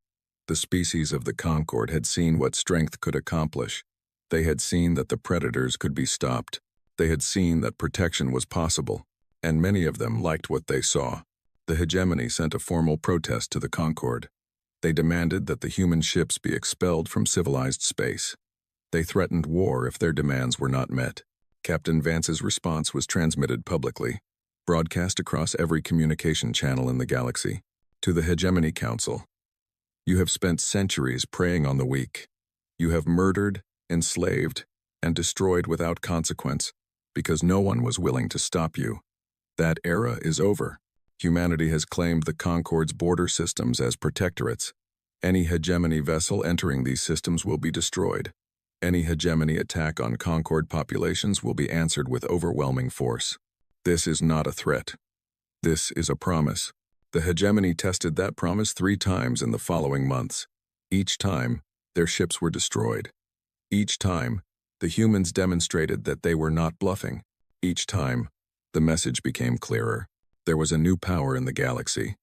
The species of the Concord had seen what strength could accomplish. They had seen that the predators could be stopped. They had seen that protection was possible. And many of them liked what they saw. The hegemony sent a formal protest to the Concord. They demanded that the human ships be expelled from civilized space. They threatened war if their demands were not met. Captain Vance's response was transmitted publicly, broadcast across every communication channel in the galaxy. To the Hegemony Council, you have spent centuries preying on the weak. You have murdered, enslaved, and destroyed without consequence because no one was willing to stop you. That era is over. Humanity has claimed the Concord's border systems as protectorates. Any hegemony vessel entering these systems will be destroyed. Any hegemony attack on Concord populations will be answered with overwhelming force. This is not a threat. This is a promise. The hegemony tested that promise 3 times in the following months. Each time, their ships were destroyed. Each time, the humans demonstrated that they were not bluffing. Each time, the message became clearer. There was a new power in the galaxy,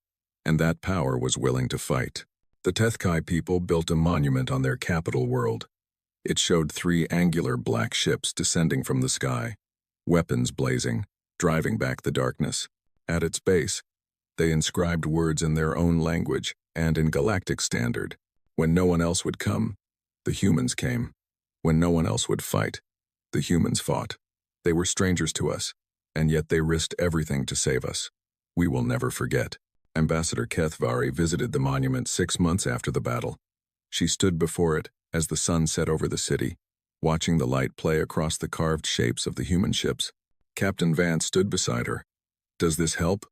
and that power was willing to fight. The Tethkai people built a monument on their capital world. It showed 3 angular black ships descending from the sky, weapons blazing, driving back the darkness. At its base, they inscribed words in their own language and in galactic standard. When no one else would come, the humans came. When no one else would fight, the humans fought. They were strangers to us, and yet they risked everything to save us. We will never forget. Ambassador Kethvari visited the monument 6 months after the battle. She stood before it as the sun set over the city, watching the light play across the carved shapes of the human ships. Captain Vance stood beside her. "Does this help?"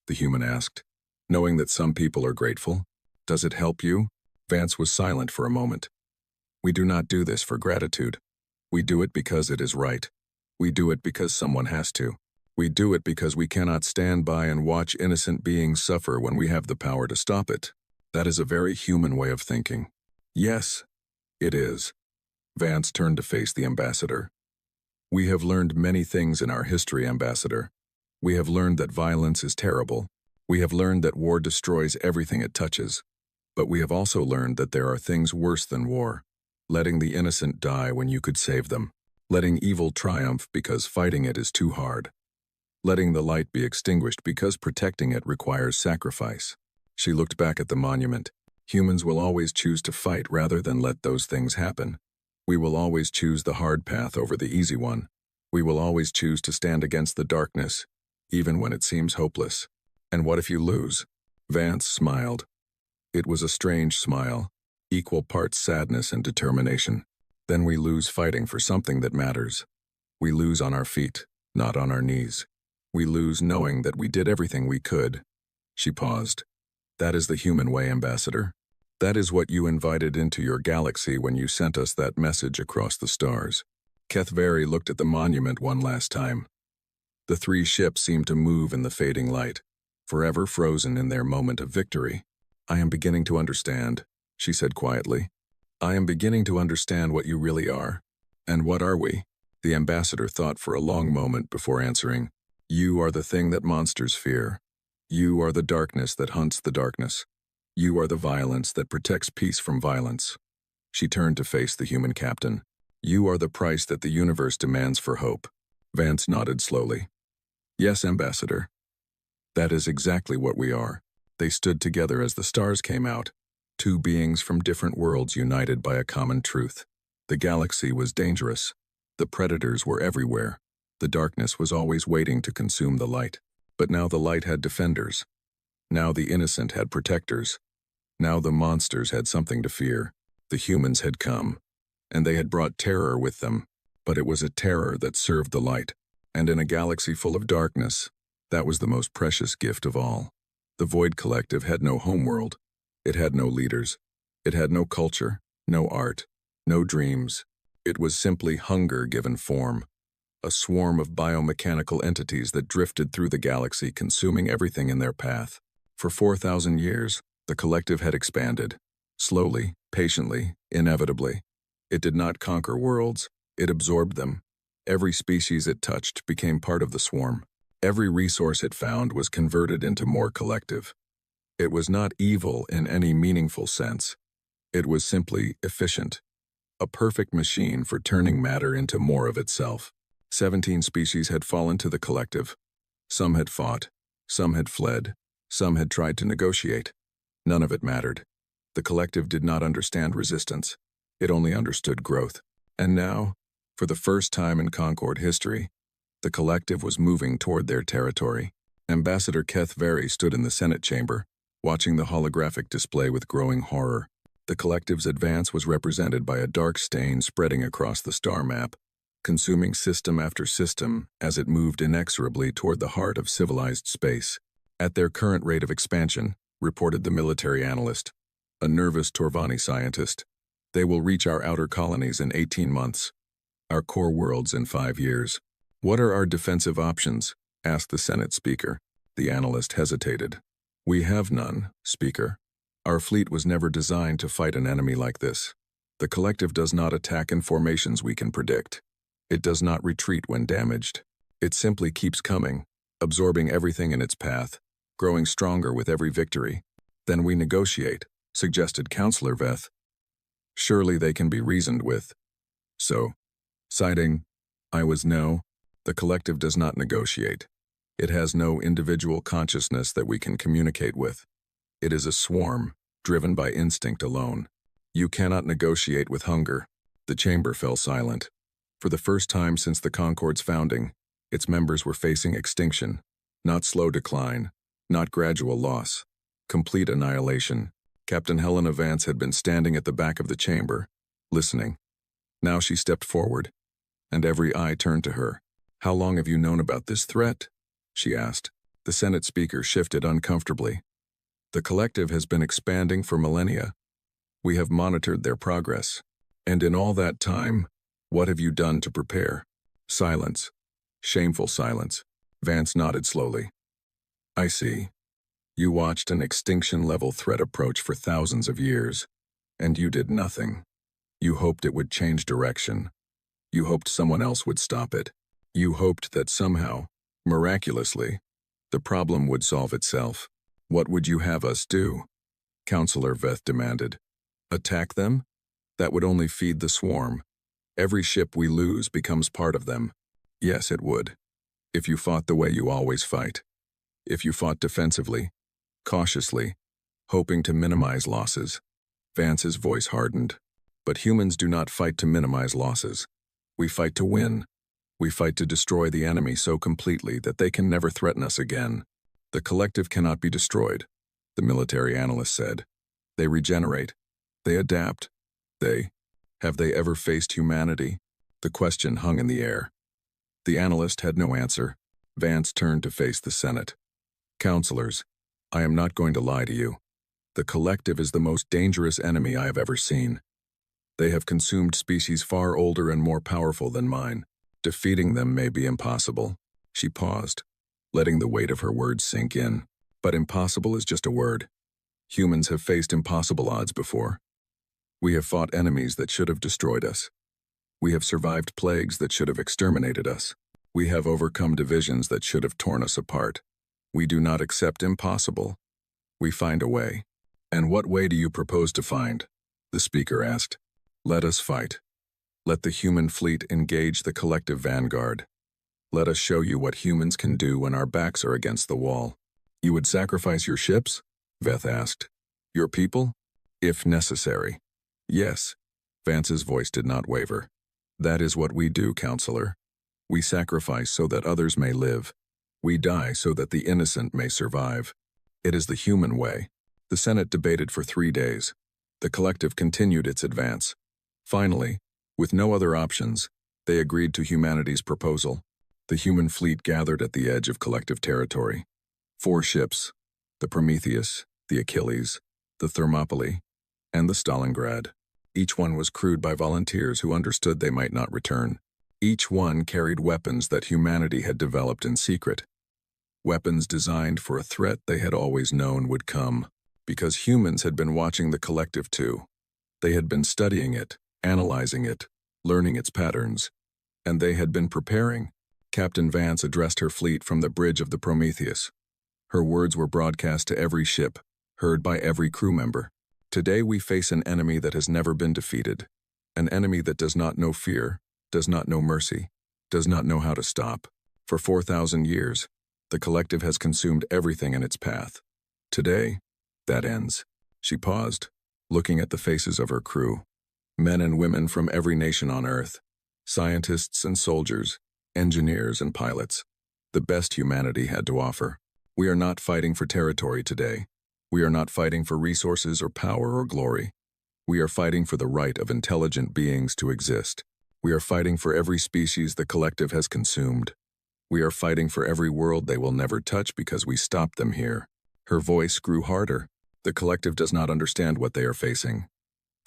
the human asked. "Knowing that some people are grateful, does it help you?" Vance was silent for a moment. "We do not do this for gratitude. We do it because it is right. We do it because someone has to. We do it because we cannot stand by and watch innocent beings suffer when we have the power to stop it. That is a very human way of thinking." "Yes, it is." Vance turned to face the ambassador. "We have learned many things in our history, Ambassador. We have learned that violence is terrible. We have learned that war destroys everything it touches. But we have also learned that there are things worse than war. Letting the innocent die when you could save them. Letting evil triumph because fighting it is too hard. Letting the light be extinguished because protecting it requires sacrifice." She looked back at the monument. "Humans will always choose to fight rather than let those things happen. We will always choose the hard path over the easy one. We will always choose to stand against the darkness, even when it seems hopeless. And what if you lose?" Vance smiled. It was a strange smile, equal parts sadness and determination. "Then we lose fighting for something that matters. We lose on our feet, not on our knees. We lose knowing that we did everything we could." She paused. "That is the human way, Ambassador. That is what you invited into your galaxy when you sent us that message across the stars." Kethvari looked at the monument one last time. The 3 ships seemed to move in the fading light, forever frozen in their moment of victory. "I am beginning to understand," she said quietly. "I am beginning to understand what you really are." "And what are we?" The ambassador thought for a long moment before answering. "You are the thing that monsters fear. You are the darkness that hunts the darkness. You are the violence that protects peace from violence." She turned to face the human captain. "You are the price that the universe demands for hope." Vance nodded slowly. "Yes, Ambassador. That is exactly what we are." They stood together as the stars came out, 2 beings from different worlds united by a common truth. The galaxy was dangerous. The predators were everywhere. The darkness was always waiting to consume the light. But now the light had defenders. Now the innocent had protectors. Now the monsters had something to fear. The humans had come, and they had brought terror with them. But it was a terror that served the light. And in a galaxy full of darkness, that was the most precious gift of all. The Void Collective had no homeworld. It had no leaders. It had no culture, no art, no dreams. It was simply hunger given form. A swarm of biomechanical entities that drifted through the galaxy, consuming everything in their path. For 4,000 years, the collective had expanded. Slowly, patiently, inevitably. It did not conquer worlds, it absorbed them. Every species it touched became part of the swarm. Every resource it found was converted into more collective. It was not evil in any meaningful sense. It was simply efficient. A perfect machine for turning matter into more of itself. 17 species had fallen to the collective. Some had fought, some had fled, some had tried to negotiate. None of it mattered. The collective did not understand resistance. It only understood growth. And now, for the first time in Concord history, the collective was moving toward their territory. Ambassador Keth Very stood in the Senate chamber, watching the holographic display with growing horror. The collective's advance was represented by a dark stain spreading across the star map, consuming system after system as it moved inexorably toward the heart of civilized space. At their current rate of expansion, reported the military analyst, a nervous Torvani scientist, they will reach our outer colonies in 18 months, our core worlds in 5 years. What are our defensive options? Asked the Senate Speaker. The analyst hesitated. We have none, Speaker. Our fleet was never designed to fight an enemy like this. The collective does not attack in formations we can predict. It does not retreat when damaged. It simply keeps coming, absorbing everything in its path, growing stronger with every victory. Then we negotiate, suggested Counselor Veth. Surely they can be reasoned with. So, citing, I was no, the collective does not negotiate. It has no individual consciousness that we can communicate with. It is a swarm, driven by instinct alone. You cannot negotiate with hunger. The chamber fell silent. For the first time since the Concord's founding, its members were facing extinction, not slow decline, not gradual loss, complete annihilation. Captain Helena Vance had been standing at the back of the chamber, listening. Now she stepped forward, and every eye turned to her. How long have you known about this threat? She asked. The Senate Speaker shifted uncomfortably. The collective has been expanding for millennia. We have monitored their progress. And in all that time, what have you done to prepare? Silence. Shameful silence. Vance nodded slowly. I see. You watched an extinction-level threat approach for thousands of years, and you did nothing. You hoped it would change direction. You hoped someone else would stop it. You hoped that somehow, miraculously, the problem would solve itself. What would you have us do? Counselor Veth demanded. Attack them? That would only feed the swarm. Every ship we lose becomes part of them. Yes, it would. If you fought the way you always fight. If you fought defensively, cautiously, hoping to minimize losses. Vance's voice hardened. But humans do not fight to minimize losses. We fight to win. We fight to destroy the enemy so completely that they can never threaten us again. The collective cannot be destroyed, the military analyst said. They regenerate. They adapt. Have they ever faced humanity? The question hung in the air. The analyst had no answer. Vance turned to face the Senate. Counselors, I am not going to lie to you. The collective is the most dangerous enemy I have ever seen. They have consumed species far older and more powerful than mine. Defeating them may be impossible. She paused, letting the weight of her words sink in. But impossible is just a word. Humans have faced impossible odds before. We have fought enemies that should have destroyed us. We have survived plagues that should have exterminated us. We have overcome divisions that should have torn us apart. We do not accept impossible. We find a way. And what way do you propose to find? The speaker asked. Let us fight. Let the human fleet engage the collective vanguard. Let us show you what humans can do when our backs are against the wall. You would sacrifice your ships? Veth asked. Your people? If necessary. Yes. Vance's voice did not waver. That is what we do, Counselor. We sacrifice so that others may live. We die so that the innocent may survive. It is the human way. The Senate debated for 3 days. The collective continued its advance. Finally, with no other options, they agreed to humanity's proposal. The human fleet gathered at the edge of collective territory. 4 ships, the Prometheus, the Achilles, the Thermopylae, and the Stalingrad. Each one was crewed by volunteers who understood they might not return. Each one carried weapons that humanity had developed in secret. Weapons designed for a threat they had always known would come, because humans had been watching the collective too. They had been studying it, analyzing it, learning its patterns, and they had been preparing. Captain Vance addressed her fleet from the bridge of the Prometheus. Her words were broadcast to every ship, heard by every crew member. Today we face an enemy that has never been defeated, an enemy that does not know fear, does not know mercy, does not know how to stop. For 4,000 years, the collective has consumed everything in its path. Today, that ends. She paused, looking at the faces of her crew. Men and women from every nation on Earth. Scientists and soldiers, engineers and pilots. The best humanity had to offer. We are not fighting for territory today. We are not fighting for resources or power or glory. We are fighting for the right of intelligent beings to exist. We are fighting for every species the collective has consumed. We are fighting for every world they will never touch because we stopped them here. Her voice grew harder. The collective does not understand what they are facing.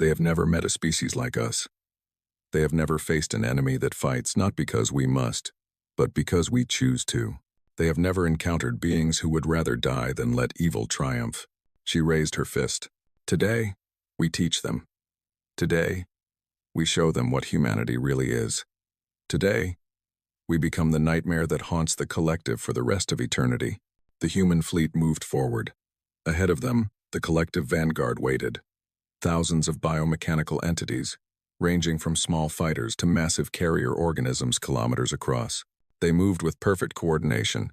They have never met a species like us. They have never faced an enemy that fights not because we must, but because we choose to. They have never encountered beings who would rather die than let evil triumph. She raised her fist. Today, we teach them. Today, we show them what humanity really is. Today, we become the nightmare that haunts the collective for the rest of eternity. The human fleet moved forward. Ahead of them, the collective vanguard waited. Thousands of biomechanical entities, ranging from small fighters to massive carrier organisms kilometers across. They moved with perfect coordination,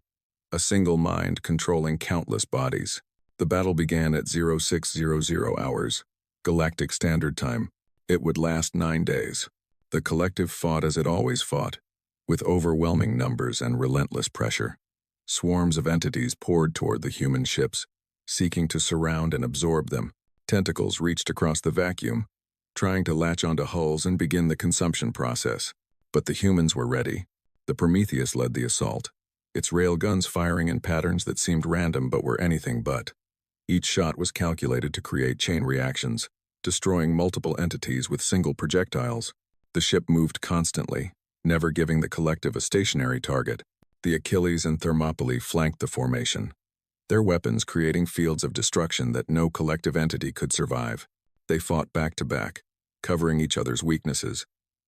a single mind controlling countless bodies. The battle began at 0600 hours, Galactic Standard Time. It would last 9 days. The collective fought as it always fought, with overwhelming numbers and relentless pressure. Swarms of entities poured toward the human ships, seeking to surround and absorb them. Tentacles reached across the vacuum, trying to latch onto hulls and begin the consumption process. But the humans were ready. The Prometheus led the assault, its railguns firing in patterns that seemed random but were anything but. Each shot was calculated to create chain reactions, destroying multiple entities with single projectiles. The ship moved constantly, never giving the collective a stationary target. The Achilles and Thermopylae flanked the formation, their weapons creating fields of destruction that no collective entity could survive. They fought back to back, covering each other's weaknesses,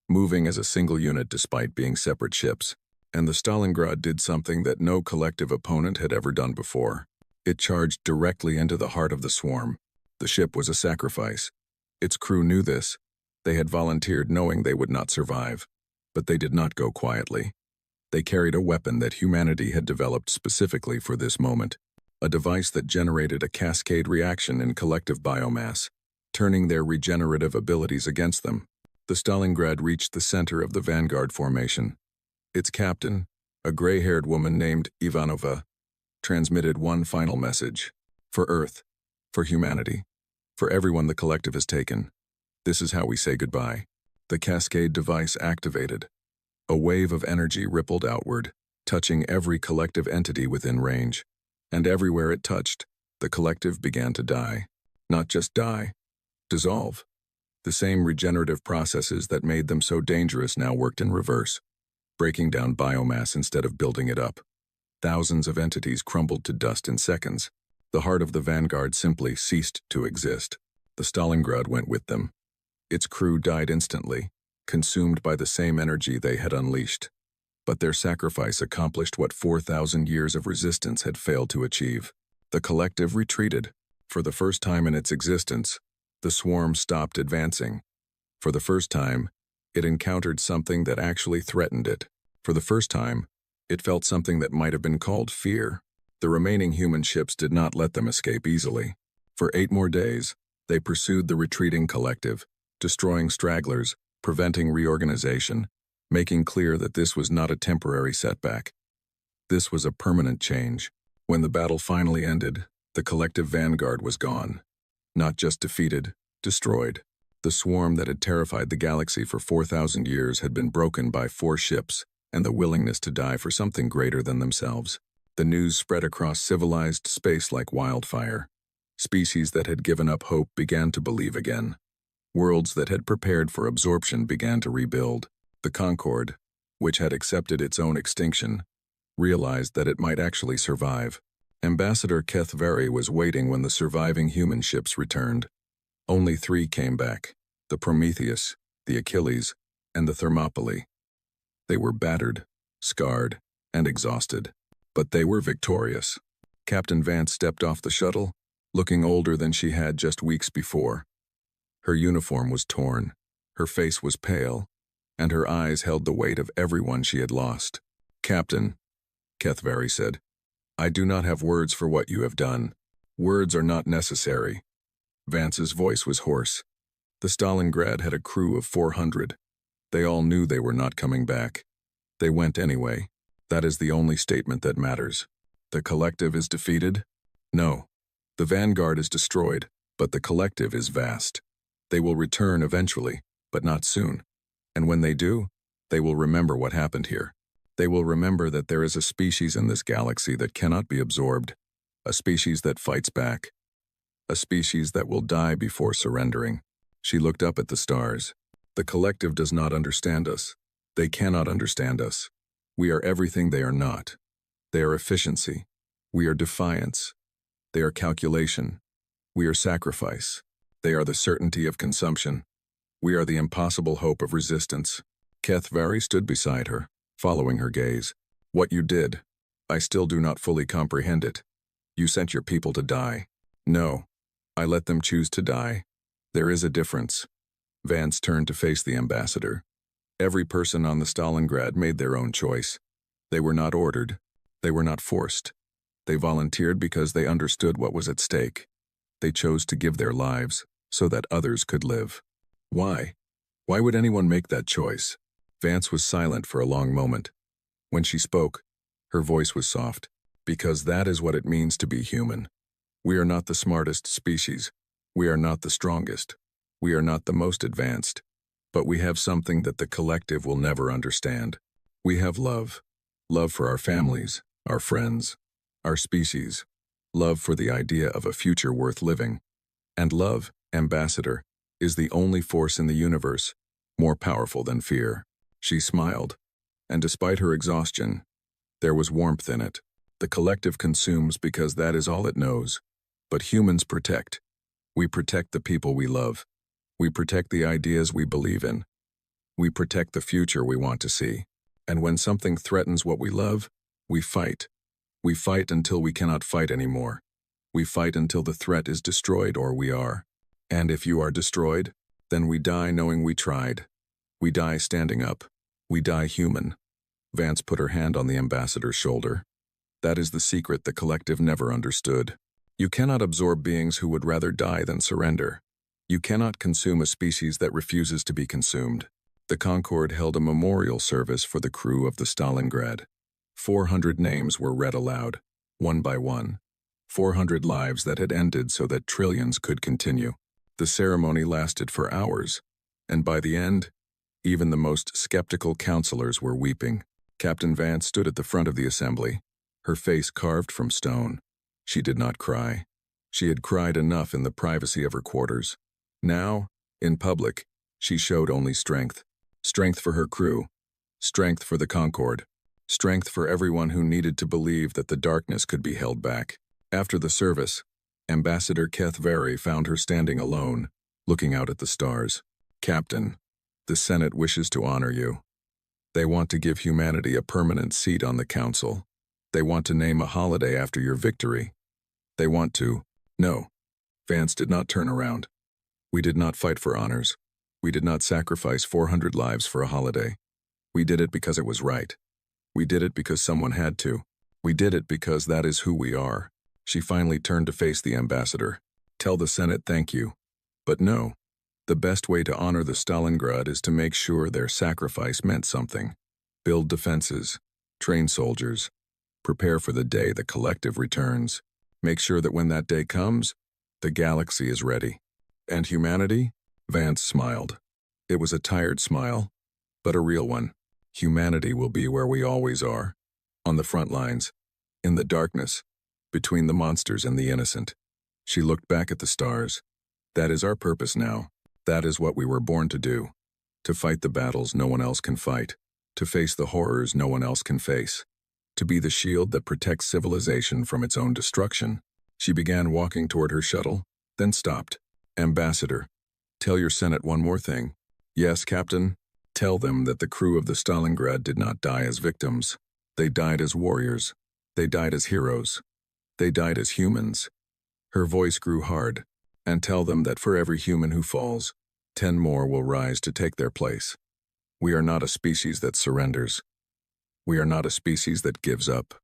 moving as a single unit despite being separate ships. And the Stalingrad did something that no collective opponent had ever done before. It charged directly into the heart of the swarm. The ship was a sacrifice. Its crew knew this. They had volunteered knowing they would not survive. But they did not go quietly. They carried a weapon that humanity had developed specifically for this moment, a device that generated a cascade reaction in collective biomass, turning their regenerative abilities against them. The Stalingrad reached the center of the vanguard formation. Its captain, a gray-haired woman named Ivanova, transmitted one final message. For Earth, for humanity, for everyone the collective has taken. This is how we say goodbye. The cascade device activated. A wave of energy rippled outward, touching every collective entity within range. And everywhere it touched, the collective began to die. Not just die, dissolve. The same regenerative processes that made them so dangerous now worked in reverse, breaking down biomass instead of building it up. Thousands of entities crumbled to dust in seconds. The heart of the vanguard simply ceased to exist. The Stalingrad went with them. Its crew died instantly, consumed by the same energy they had unleashed. But their sacrifice accomplished what 4,000 years of resistance had failed to achieve. The collective retreated. For the first time in its existence, the swarm stopped advancing. For the first time, it encountered something that actually threatened it. For the first time, it felt something that might have been called fear. The remaining human ships did not let them escape easily. For 8 more days, they pursued the retreating collective, destroying stragglers, preventing reorganization, making clear that this was not a temporary setback. This was a permanent change. When the battle finally ended, the collective vanguard was gone. Not just defeated, destroyed. The swarm that had terrified the galaxy for 4,000 years had been broken by 4 ships and the willingness to die for something greater than themselves. The news spread across civilized space like wildfire. Species that had given up hope began to believe again. Worlds that had prepared for absorption began to rebuild. The Concorde, which had accepted its own extinction, realized that it might actually survive. Ambassador Kethveri was waiting when the surviving human ships returned. Only 3 came back: the Prometheus, the Achilles, and the Thermopylae. They were battered, scarred, and exhausted, but they were victorious. Captain Vance stepped off the shuttle, looking older than she had just weeks before. Her uniform was torn, her face was pale, and her eyes held the weight of everyone she had lost. "Captain," Kethveri said, "I do not have words for what you have done. Words are not necessary." Vance's voice was hoarse. The Stalingrad had a crew of 400. They all knew they were not coming back. They went anyway. That is the only statement that matters. The collective is defeated? No. The vanguard is destroyed, but the collective is vast. They will return eventually, but not soon. And when they do, they will remember what happened here. They will remember that there is a species in this galaxy that cannot be absorbed, a species that fights back, a species that will die before surrendering. She looked up at the stars. The collective does not understand us. They cannot understand us. We are everything they are not. They are efficiency. We are defiance. They are calculation. We are sacrifice. They are the certainty of consumption. We are the impossible hope of resistance. HFY stood beside her, following her gaze. What you did, I still do not fully comprehend it. You sent your people to die. No, I let them choose to die. There is a difference. Vance turned to face the ambassador. Every person on the Stalingrad made their own choice. They were not ordered. They were not forced. They volunteered because they understood what was at stake. They chose to give their lives so that others could live. Why? Why would anyone make that choice? Vance was silent for a long moment. When she spoke, her voice was soft. Because that is what it means to be human. We are not the smartest species. We are not the strongest. We are not the most advanced. But we have something that the collective will never understand. We have love. Love for our families, our friends, our species. Love for the idea of a future worth living. And love, Ambassador, is the only force in the universe more powerful than fear. She smiled, and despite her exhaustion, there was warmth in it. The collective consumes because that is all it knows. But humans protect. We protect the people we love. We protect the ideas we believe in. We protect the future we want to see. And when something threatens what we love, we fight. We fight until we cannot fight anymore. We fight until the threat is destroyed or we are. And if you are destroyed, then we die knowing we tried. We die standing up. We die human. Vance put her hand on the ambassador's shoulder. That is the secret the collective never understood. You cannot absorb beings who would rather die than surrender. You cannot consume a species that refuses to be consumed. The Concorde held a memorial service for the crew of the Stalingrad. 400 names were read aloud, one by one. 400 lives that had ended so that trillions could continue. The ceremony lasted for hours, and by the end, even the most skeptical counselors were weeping. Captain Vance stood at the front of the assembly, her face carved from stone. She did not cry. She had cried enough in the privacy of her quarters. Now, in public, she showed only strength. Strength for her crew. Strength for the Concorde. Strength for everyone who needed to believe that the darkness could be held back. After the service, Ambassador HFY found her standing alone, looking out at the stars. Captain, the Senate wishes to honor you. They want to give humanity a permanent seat on the council. They want to name a holiday after your victory. They want to... No. Vance did not turn around. We did not fight for honors. We did not sacrifice 400 lives for a holiday. We did it because it was right. We did it because someone had to. We did it because that is who we are. She finally turned to face the ambassador. Tell the Senate thank you. But no. The best way to honor the Stalingrad is to make sure their sacrifice meant something. Build defenses. Train soldiers. Prepare for the day the collective returns. Make sure that when that day comes, the galaxy is ready. And humanity? Vance smiled. It was a tired smile, but a real one. Humanity will be where we always are. On the front lines. In the darkness. Between the monsters and the innocent. She looked back at the stars. That is our purpose now. That is what we were born to do. To fight the battles no one else can fight. To face the horrors no one else can face. To be the shield that protects civilization from its own destruction. She began walking toward her shuttle, then stopped. Ambassador, tell your Senate one more thing. Yes, Captain. Tell them that the crew of the Stalingrad did not die as victims. They died as warriors. They died as heroes. They died as humans. Her voice grew hard. And tell them that for every human who falls, 10 more will rise to take their place. We are not a species that surrenders. We are not a species that gives up.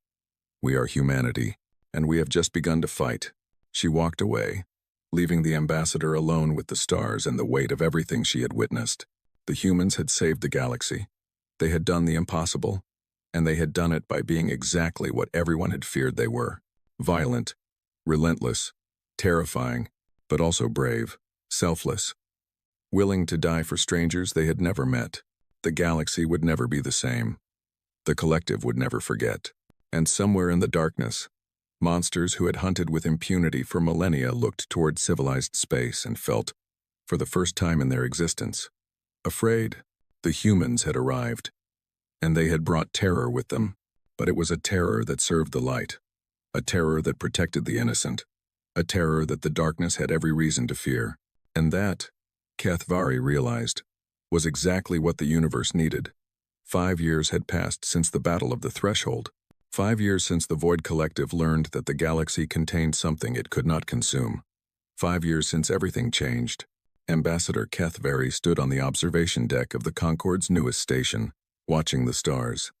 We are humanity, and we have just begun to fight. She walked away, leaving the ambassador alone with the stars and the weight of everything she had witnessed. The humans had saved the galaxy. They had done the impossible, and they had done it by being exactly what everyone had feared they were: violent, relentless, terrifying, but also brave, selfless, willing to die for strangers they had never met. The galaxy would never be the same. The collective would never forget. And somewhere in the darkness, monsters who had hunted with impunity for millennia looked toward civilized space and felt, for the first time in their existence, afraid. The humans had arrived, and they had brought terror with them, but it was a terror that served the light, a terror that protected the innocent, a terror that the darkness had every reason to fear. And that, HFY realized, was exactly what the universe needed. 5 years had passed since the Battle of the Threshold. 5 years since the Void Collective learned that the galaxy contained something it could not consume. 5 years since everything changed. Ambassador HFY stood on the observation deck of the Concorde's newest station, watching the stars.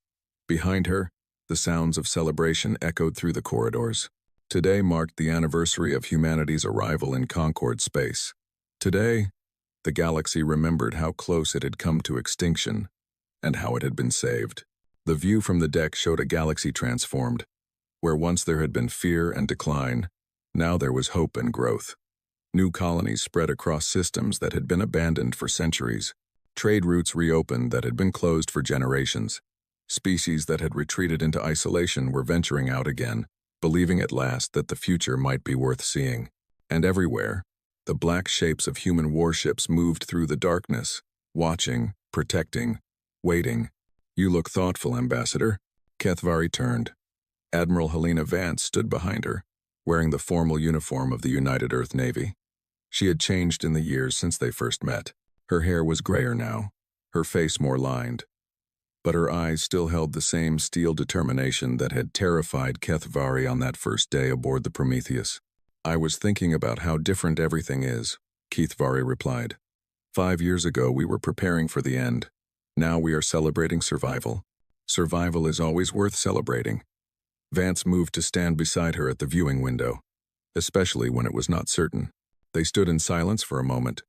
Behind her, the sounds of celebration echoed through the corridors. Today marked the anniversary of humanity's arrival in Concorde space. Today, the galaxy remembered how close it had come to extinction and how it had been saved. The view from the deck showed a galaxy transformed. Where once there had been fear and decline, now there was hope and growth. New colonies spread across systems that had been abandoned for centuries. Trade routes reopened that had been closed for generations. Species that had retreated into isolation were venturing out again, believing at last that the future might be worth seeing. And everywhere, the black shapes of human warships moved through the darkness, watching, protecting, waiting. "You look thoughtful, Ambassador." HFY turned. Admiral Helena Vance stood behind her, wearing the formal uniform of the United Earth Navy. She had changed in the years since they first met. Her hair was grayer now, her face more lined. But her eyes still held the same steel determination that had terrified HFY on that first day aboard the Prometheus. "I was thinking about how different everything is," HFY replied. 5 years ago we were preparing for the end. Now we are celebrating survival. Survival is always worth celebrating. Vance moved to stand beside her at the viewing window, especially when it was not certain. They stood in silence for a moment,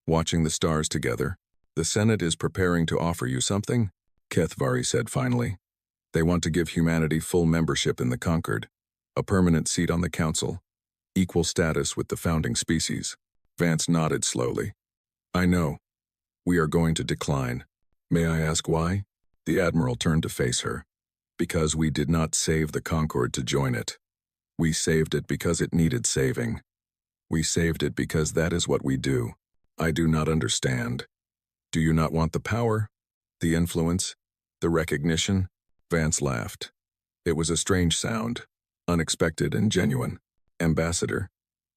watching the stars together. "The Senate is preparing to offer you something," HFY said finally. "They want to give humanity full membership in the Concord, a permanent seat on the council, equal status with the founding species." Vance nodded slowly. "I know. We are going to decline. May I ask why?" The Admiral turned to face her. "Because we did not save the Concorde to join it. We saved it because it needed saving. We saved it because that is what we do." "I do not understand. Do you not want the power? The influence? The recognition?" Vance laughed. It was a strange sound, unexpected and genuine. "Ambassador,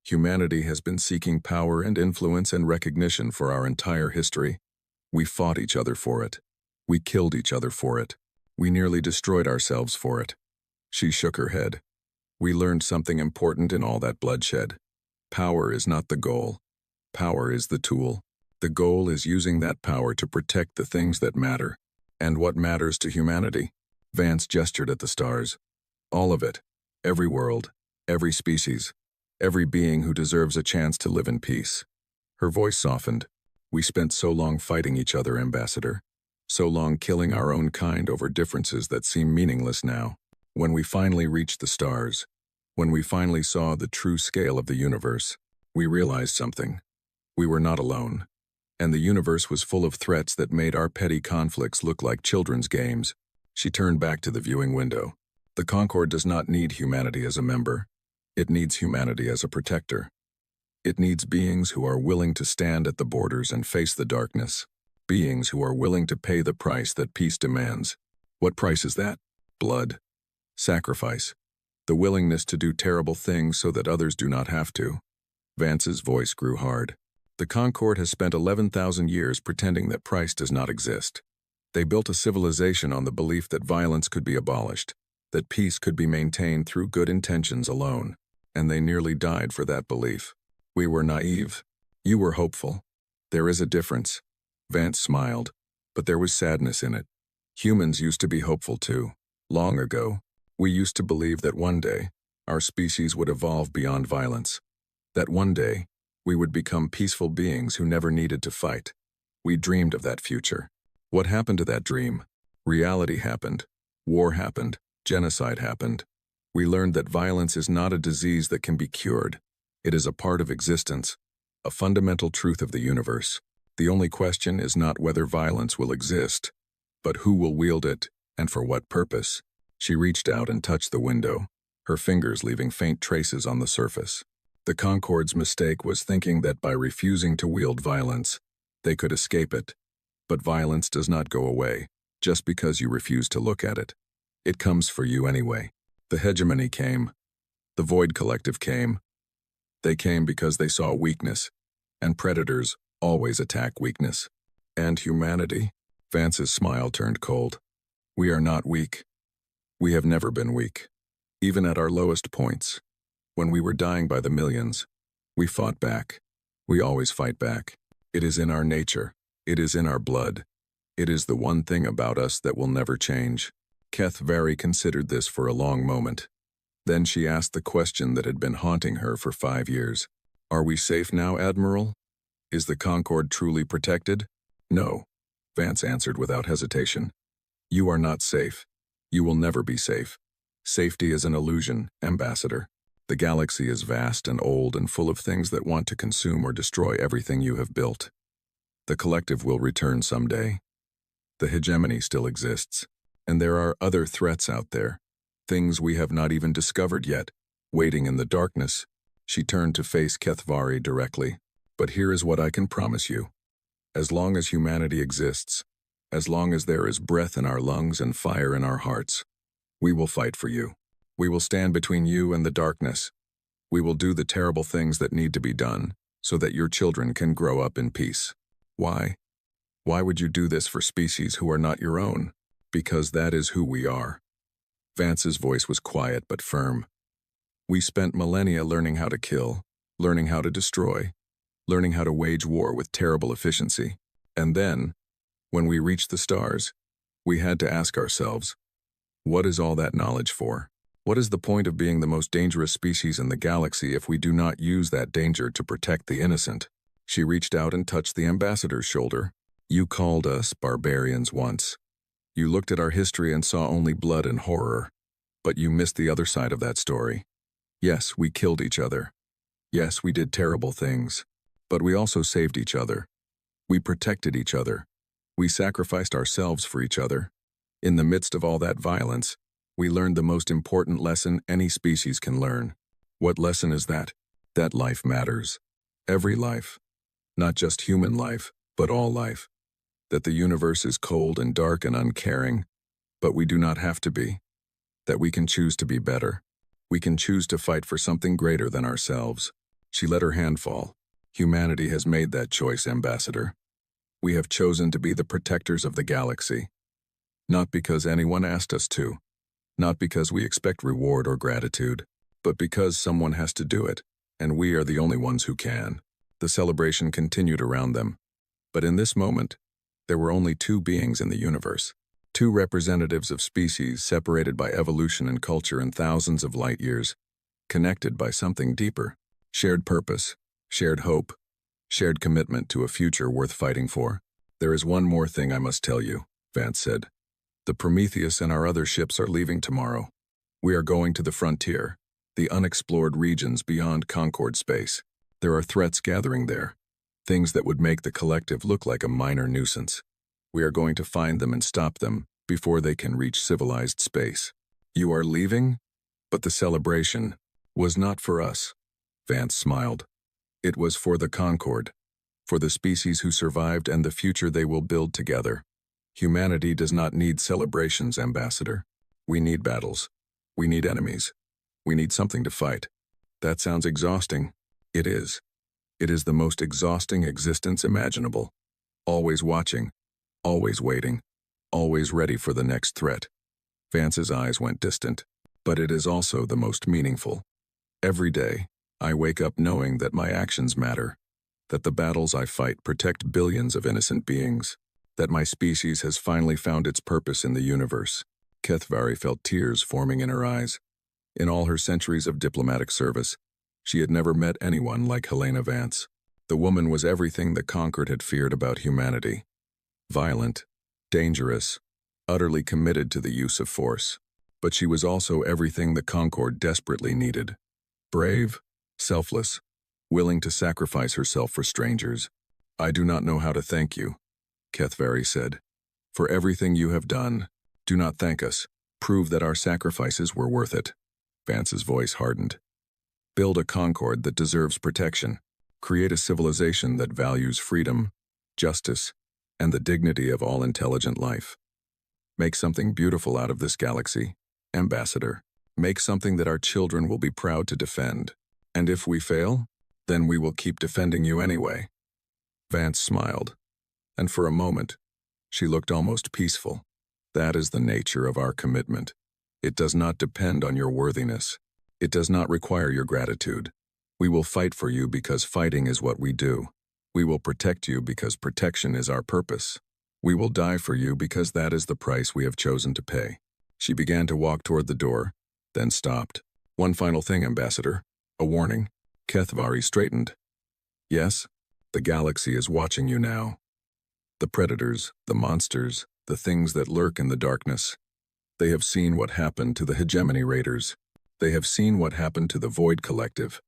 humanity has been seeking power and influence and recognition for our entire history. We fought each other for it. We killed each other for it. We nearly destroyed ourselves for it." She shook her head. "We learned something important in all that bloodshed. Power is not the goal. Power is the tool. The goal is using that power to protect the things that matter. And what matters to humanity?" Vance gestured at the stars. "All of it. Every world. Every species. Every being who deserves a chance to live in peace." Her voice softened. "We spent so long fighting each other, Ambassador. So long killing our own kind over differences that seem meaningless now. When we finally reached the stars, when we finally saw the true scale of the universe, we realized something. We were not alone. And the universe was full of threats that made our petty conflicts look like children's games." She turned back to the viewing window. "The Concorde does not need humanity as a member. It needs humanity as a protector. It needs beings who are willing to stand at the borders and face the darkness. Beings who are willing to pay the price that peace demands. What price is that? Blood. Sacrifice. The willingness to do terrible things so that others do not have to." Vance's voice grew hard. "The Concorde has spent 11,000 years pretending that price does not exist. They built a civilization on the belief that violence could be abolished, that peace could be maintained through good intentions alone, and they nearly died for that belief. We were naive. You were hopeful. There is a difference." Vance smiled, but there was sadness in it. "Humans used to be hopeful too. Long ago, we used to believe that one day, our species would evolve beyond violence. That one day, We would become peaceful beings who never needed to fight. We dreamed of that future. What happened to that dream? Reality happened. War happened. Genocide happened. We learned that violence is not a disease that can be cured. It is a part of existence, a fundamental truth of the universe. The only question is not whether violence will exist, but who will wield it and for what purpose. She reached out and touched the window, her fingers leaving faint traces on the surface. The Concorde's mistake was thinking that by refusing to wield violence, they could escape it. But violence does not go away just because you refuse to look at it. It comes for you anyway. The hegemony came. The Void Collective came. They came because they saw weakness, and predators always attack weakness. And humanity? Vance's smile turned cold. We are not weak. We have never been weak. Even at our lowest points, when we were dying by the millions, we fought back. We always fight back. It is in our nature. It is in our blood. It is the one thing about us that will never change. Keth very considered this for a long moment. Then she asked the question that had been haunting her for 5 years. Are we safe now, Admiral? Is the Concorde truly protected? No, Vance answered without hesitation. You are not safe. You will never be safe. Safety is an illusion, Ambassador. The galaxy is vast and old and full of things that want to consume or destroy everything you have built. The collective will return someday. The hegemony still exists, and there are other threats out there, things we have not even discovered yet, waiting in the darkness. She turned to face Kethvari directly. But here is what I can promise you. As long as humanity exists, as long as there is breath in our lungs and fire in our hearts, we will fight for you. We will stand between you and the darkness. We will do the terrible things that need to be done so that your children can grow up in peace. Why? Why would you do this for species who are not your own? Because that is who we are. Vance's voice was quiet but firm. We spent millennia learning how to kill, learning how to destroy, learning how to wage war with terrible efficiency. And then, when we reached the stars, we had to ask ourselves, what is all that knowledge for? What is the point of being the most dangerous species in the galaxy if we do not use that danger to protect the innocent? She reached out and touched the ambassador's shoulder. You called us barbarians once. You looked at our history and saw only blood and horror. But you missed the other side of that story. Yes, we killed each other. Yes, we did terrible things. But we also saved each other. We protected each other. We sacrificed ourselves for each other. In the midst of all that violence, we learned the most important lesson any species can learn. What lesson is that? That life matters. Every life. Not just human life, but all life. That the universe is cold and dark and uncaring, but we do not have to be. That we can choose to be better. We can choose to fight for something greater than ourselves. She let her hand fall. Humanity has made that choice, Ambassador. We have chosen to be the protectors of the galaxy. Not because anyone asked us to. Not because we expect reward or gratitude, but because someone has to do it, and we are the only ones who can. The celebration continued around them. But in this moment, there were only 2 beings in the universe. 2 representatives of species separated by evolution and culture in thousands of light years, connected by something deeper. Shared purpose, shared hope, shared commitment to a future worth fighting for. There is one more thing I must tell you, Vance said. The Prometheus and our other ships are leaving tomorrow. We are going to the frontier, the unexplored regions beyond Concorde space. There are threats gathering there, things that would make the collective look like a minor nuisance. We are going to find them and stop them before they can reach civilized space. You are leaving? But the celebration was not for us. Vance smiled. It was for the Concorde, for the species who survived and the future they will build together. Humanity does not need celebrations, Ambassador. We need battles. We need enemies. We need something to fight. That sounds exhausting. It is. It is the most exhausting existence imaginable. Always watching, always waiting, always ready for the next threat. Vance's eyes went distant. But it is also the most meaningful. Every day, I wake up knowing that my actions matter, that the battles I fight protect billions of innocent beings, that my species has finally found its purpose in the universe. Kethvari felt tears forming in her eyes. In all her centuries of diplomatic service, she had never met anyone like Helena Vance. The woman was everything the Conquered had feared about humanity. Violent, dangerous, utterly committed to the use of force. But she was also everything the Conquered desperately needed. Brave, selfless, willing to sacrifice herself for strangers. "I do not know how to thank you," Kethvari said. "For everything you have done, do not thank us. Prove that our sacrifices were worth it." Vance's voice hardened. "Build a Concord that deserves protection. Create a civilization that values freedom, justice, and the dignity of all intelligent life. Make something beautiful out of this galaxy, Ambassador. Make something that our children will be proud to defend. And if we fail, then we will keep defending you anyway." Vance smiled, and for a moment, she looked almost peaceful. "That is the nature of our commitment. It does not depend on your worthiness. It does not require your gratitude. We will fight for you because fighting is what we do. We will protect you because protection is our purpose. We will die for you because that is the price we have chosen to pay." She began to walk toward the door, then stopped. "One final thing, Ambassador. A warning." Kethvari straightened. "Yes? The galaxy is watching you now. The predators, the monsters, the things that lurk in the darkness. They have seen what happened to the Hegemony Raiders. They have seen what happened to the Void Collective.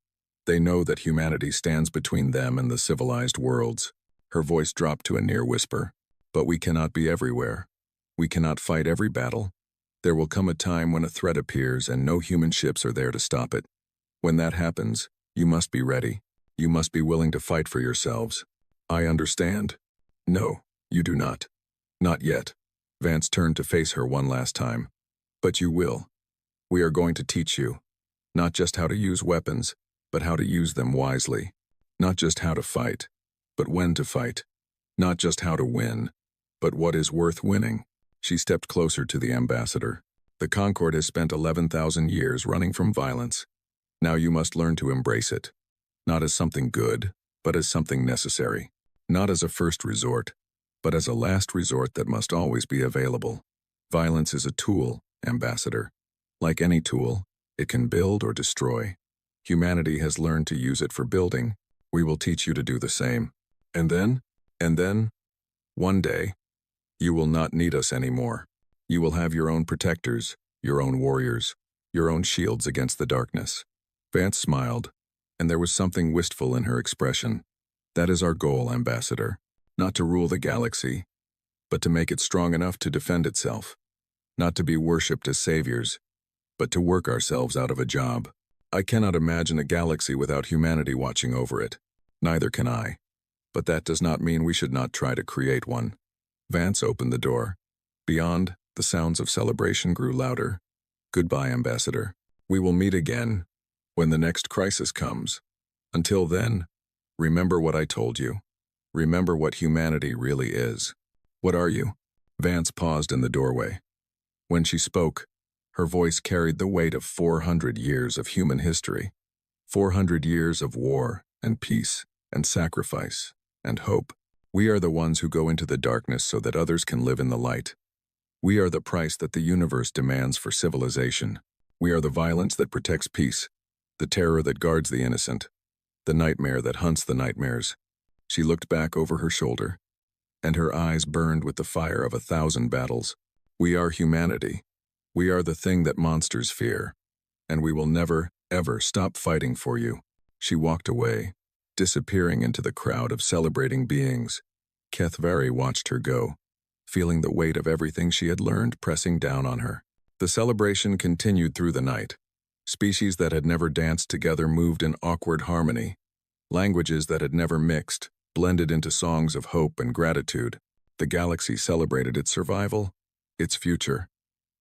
They know that humanity stands between them and the civilized worlds." Her voice dropped to a near whisper. "But we cannot be everywhere. We cannot fight every battle. There will come a time when a threat appears and no human ships are there to stop it. When that happens, you must be ready. You must be willing to fight for yourselves." "I understand." "No, you do not. Not yet." Vance turned to face her one last time. "But you will. We are going to teach you, not just how to use weapons, but how to use them wisely. Not just how to fight, but when to fight. Not just how to win, but what is worth winning." She stepped closer to the Ambassador. "The Concord has spent 11,000 years running from violence. Now you must learn to embrace it. Not as something good, but as something necessary. Not as a first resort, but as a last resort that must always be available. Violence is a tool, Ambassador. Like any tool, it can build or destroy. Humanity has learned to use it for building. We will teach you to do the same. And then, one day, you will not need us anymore. You will have your own protectors, your own warriors, your own shields against the darkness." Vance smiled, and there was something wistful in her expression. "That is our goal, Ambassador. Not to rule the galaxy, but to make it strong enough to defend itself. Not to be worshipped as saviors, but to work ourselves out of a job. I cannot imagine a galaxy without humanity watching over it. Neither can I. But that does not mean we should not try to create one." Vance opened the door. Beyond, the sounds of celebration grew louder. "Goodbye, Ambassador. We will meet again when the next crisis comes. Until then, remember what I told you. Remember what humanity really is." "What are you?" Vance paused in the doorway. When she spoke, her voice carried the weight of 400 years of human history. 400 years of war and peace and sacrifice and hope. "We are the ones who go into the darkness so that others can live in the light. We are the price that the universe demands for civilization. We are the violence that protects peace, the terror that guards the innocent, the nightmare that hunts the nightmares." She looked back over her shoulder, and her eyes burned with the fire of 1,000 battles. "We are humanity. We are the thing that monsters fear, and we will never, ever stop fighting for you." She walked away, disappearing into the crowd of celebrating beings. Kethvari watched her go, feeling the weight of everything she had learned pressing down on her. The celebration continued through the night. Species that had never danced together moved in awkward harmony. Languages that had never mixed blended into songs of hope and gratitude. The galaxy celebrated its survival, its future,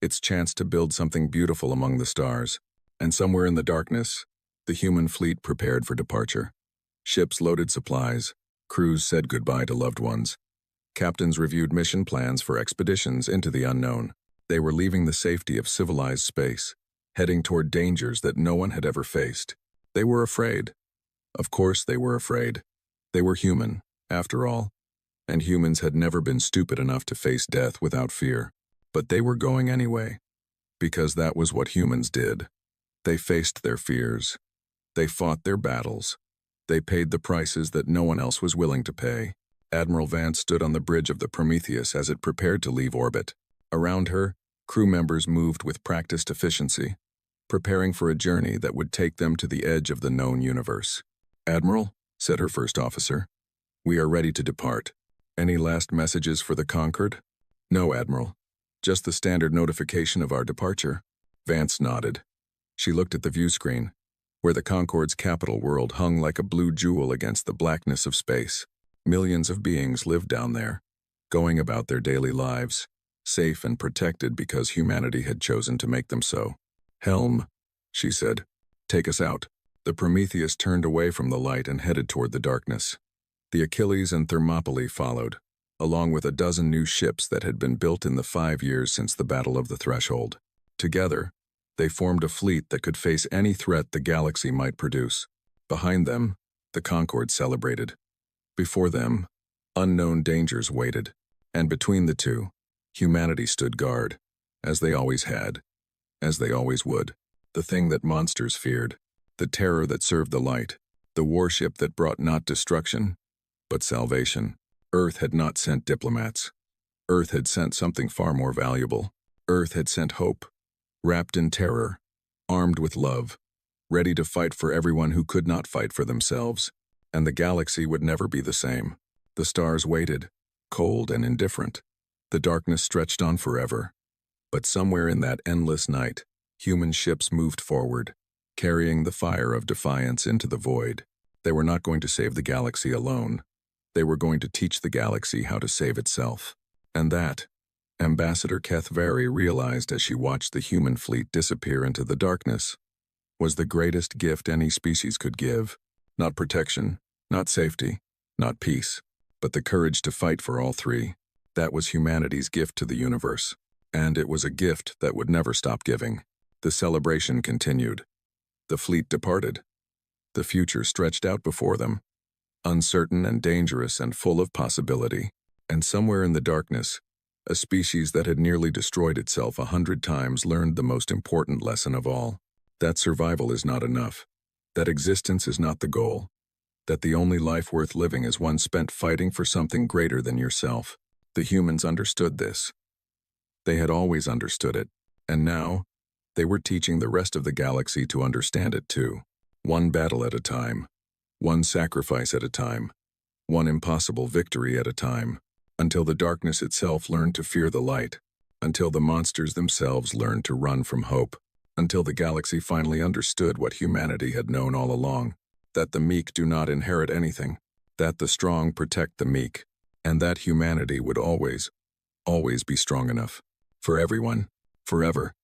its chance to build something beautiful among the stars. And somewhere in the darkness, the human fleet prepared for departure. Ships loaded supplies, crews said goodbye to loved ones. Captains reviewed mission plans for expeditions into the unknown. They were leaving the safety of civilized space, heading toward dangers that no one had ever faced. They were afraid. Of course they were afraid. They were human, after all, and humans had never been stupid enough to face death without fear. But they were going anyway, because that was what humans did. They faced their fears. They fought their battles. They paid the prices that no one else was willing to pay. Admiral Vance stood on the bridge of the Prometheus as it prepared to leave orbit. Around her, crew members moved with practiced efficiency, preparing for a journey that would take them to the edge of the known universe. "Admiral," said her first officer, "we are ready to depart. Any last messages for the Concord?" "No, Admiral. Just the standard notification of our departure." Vance nodded. She looked at the view screen, where the Concord's capital world hung like a blue jewel against the blackness of space. Millions of beings lived down there, going about their daily lives, safe and protected because humanity had chosen to make them so. "Helm," she said, "take us out." The Prometheus turned away from the light and headed toward the darkness. The Achilles and Thermopylae followed, along with a dozen new ships that had been built in the 5 years since the Battle of the Threshold. Together, they formed a fleet that could face any threat the galaxy might produce. Behind them, the Concorde celebrated. Before them, unknown dangers waited, and between the two, humanity stood guard, as they always had, as they always would. The thing that monsters feared, the terror that served the light, the warship that brought not destruction, but salvation. Earth had not sent diplomats. Earth had sent something far more valuable. Earth had sent hope, wrapped in terror, armed with love, ready to fight for everyone who could not fight for themselves, and the galaxy would never be the same. The stars waited, cold and indifferent. The darkness stretched on forever. But somewhere in that endless night, human ships moved forward, carrying the fire of defiance into the void. They were not going to save the galaxy alone. They were going to teach the galaxy how to save itself. And that, Ambassador Keth Vary realized as she watched the human fleet disappear into the darkness, was the greatest gift any species could give. Not protection, not safety, not peace, but the courage to fight for all three. That was humanity's gift to the universe. And it was a gift that would never stop giving. The celebration continued. The fleet departed. The future stretched out before them, uncertain and dangerous and full of possibility. And somewhere in the darkness, a species that had nearly destroyed itself 100 times learned the most important lesson of all. That survival is not enough. That existence is not the goal. That the only life worth living is one spent fighting for something greater than yourself. The humans understood this. They had always understood it, and now, they were teaching the rest of the galaxy to understand it too. One battle at a time, one sacrifice at a time, one impossible victory at a time, until the darkness itself learned to fear the light, until the monsters themselves learned to run from hope, until the galaxy finally understood what humanity had known all along, that the meek do not inherit anything, that the strong protect the meek, and that humanity would always, always be strong enough. For everyone, forever.